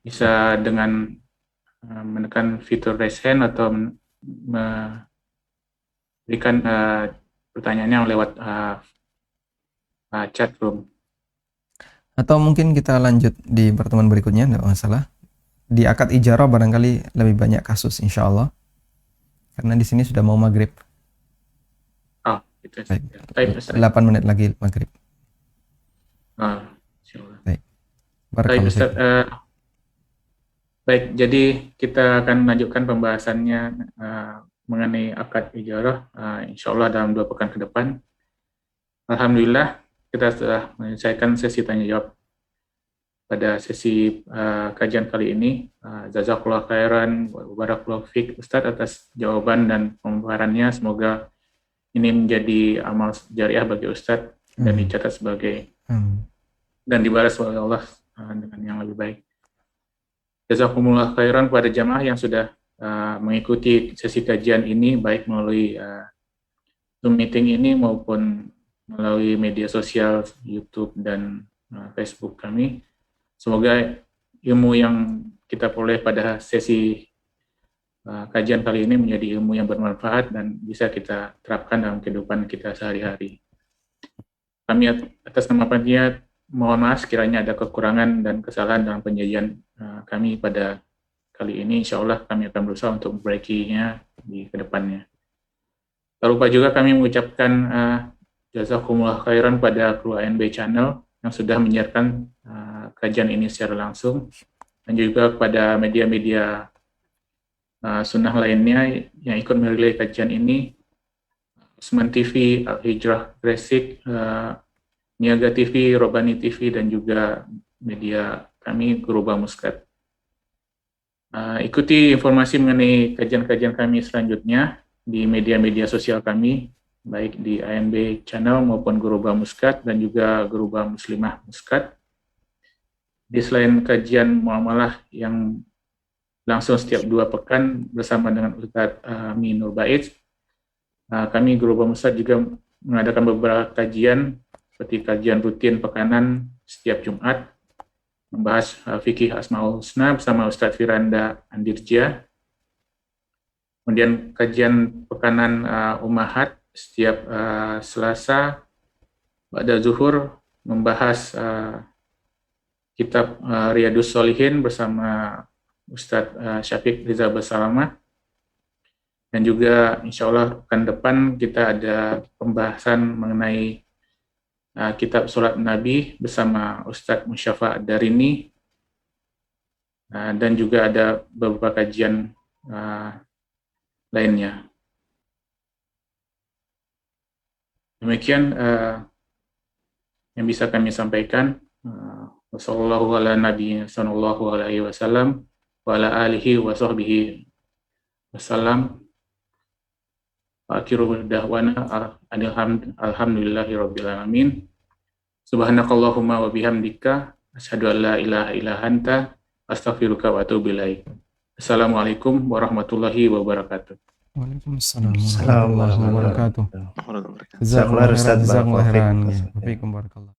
bisa dengan menekan fitur raise hand atau memberikan pertanyaannya lewat chat room. Atau mungkin kita lanjut di pertemuan berikutnya, tidak masalah. Di akad ijarah barangkali lebih banyak kasus, insya Allah. Karena di sini sudah mau maghrib. Oh, itu. Baik. 8 menit lagi maghrib. Insya Allah. Baik. Baik, Ustaz. Baik, jadi kita akan melanjutkan pembahasannya mengenai akad ijarah, insya Allah dalam 2 pekan ke depan. Alhamdulillah, kita sudah menyelesaikan sesi tanya jawab pada sesi kajian kali ini. Jazakallah khairan, barakallahu fiik Ustadz atas jawaban dan pemaparannya. Semoga ini menjadi amal jariah bagi Ustadz dan dicatat sebagai dan dibalas oleh Allah dengan yang lebih baik. Jazakumullah khairan kepada jamaah yang sudah mengikuti sesi kajian ini, baik melalui Zoom meeting ini maupun melalui media sosial YouTube dan Facebook kami. Semoga ilmu yang kita peroleh pada sesi kajian kali ini menjadi ilmu yang bermanfaat dan bisa kita terapkan dalam kehidupan kita sehari-hari. Kami atas nama panitia mohon maaf sekiranya ada kekurangan dan kesalahan dalam penyajian kami pada kali ini, insya Allah kami akan berusaha untuk memperbaikinya di kedepannya. Tak lupa juga kami mengucapkan jazakumullah khairan pada kru ANB Channel yang sudah menyiarkan kajian ini secara langsung, dan juga kepada media-media sunnah lainnya yang ikut merelay kajian ini, Usman TV, Al-Hijrah Gresik, Niaga TV, Robani TV, dan juga media kami Guruba Muskat. Ikuti informasi mengenai kajian-kajian kami selanjutnya di media-media sosial kami, baik di ANB Channel maupun Guruba Muskat dan juga Guruba Muslimah Muskat. Di selain kajian muamalah yang langsung setiap 2 pekan bersama dengan Ustadz Ami Nur Baiz, kami Guruba Muskat juga mengadakan beberapa kajian seperti kajian rutin pekanan setiap Jumat, membahas fikih Asmaul Husna bersama Ustadz Firanda Andirja. Kemudian kajian pekanan Ummahat setiap Selasa pada zuhur, membahas kitab Riyadus Sholihin bersama Ustadz Syafiq Riza Basalamah. Dan juga insya Allah pekan depan kita ada pembahasan mengenai kitab Sholat Nabi bersama Ustadz Musyafa Darini. Dan juga ada beberapa kajian lainnya. Demikian yang bisa kami sampaikan. Wassallallahu ala nabiyina sallallahu alaihi wasallam wa ala alihi wa sahbihi wasallam. Akhiru da'wana alhamdulillahi rabbil alamin. Subhanakallahumma wa bihamdika asyhadu an la ilaha illa anta astaghfiruka wa atubu ilaik. Assalamualaikum warahmatullahi wabarakatuh. Waalaikumsalam warahmatullahi wabarakatuh. Warahmatullahi wabarakatuh. Jazakallah Ustaz, khairan. barakallahu Jazakallah khairan. fiik. Wafiikum barakallah.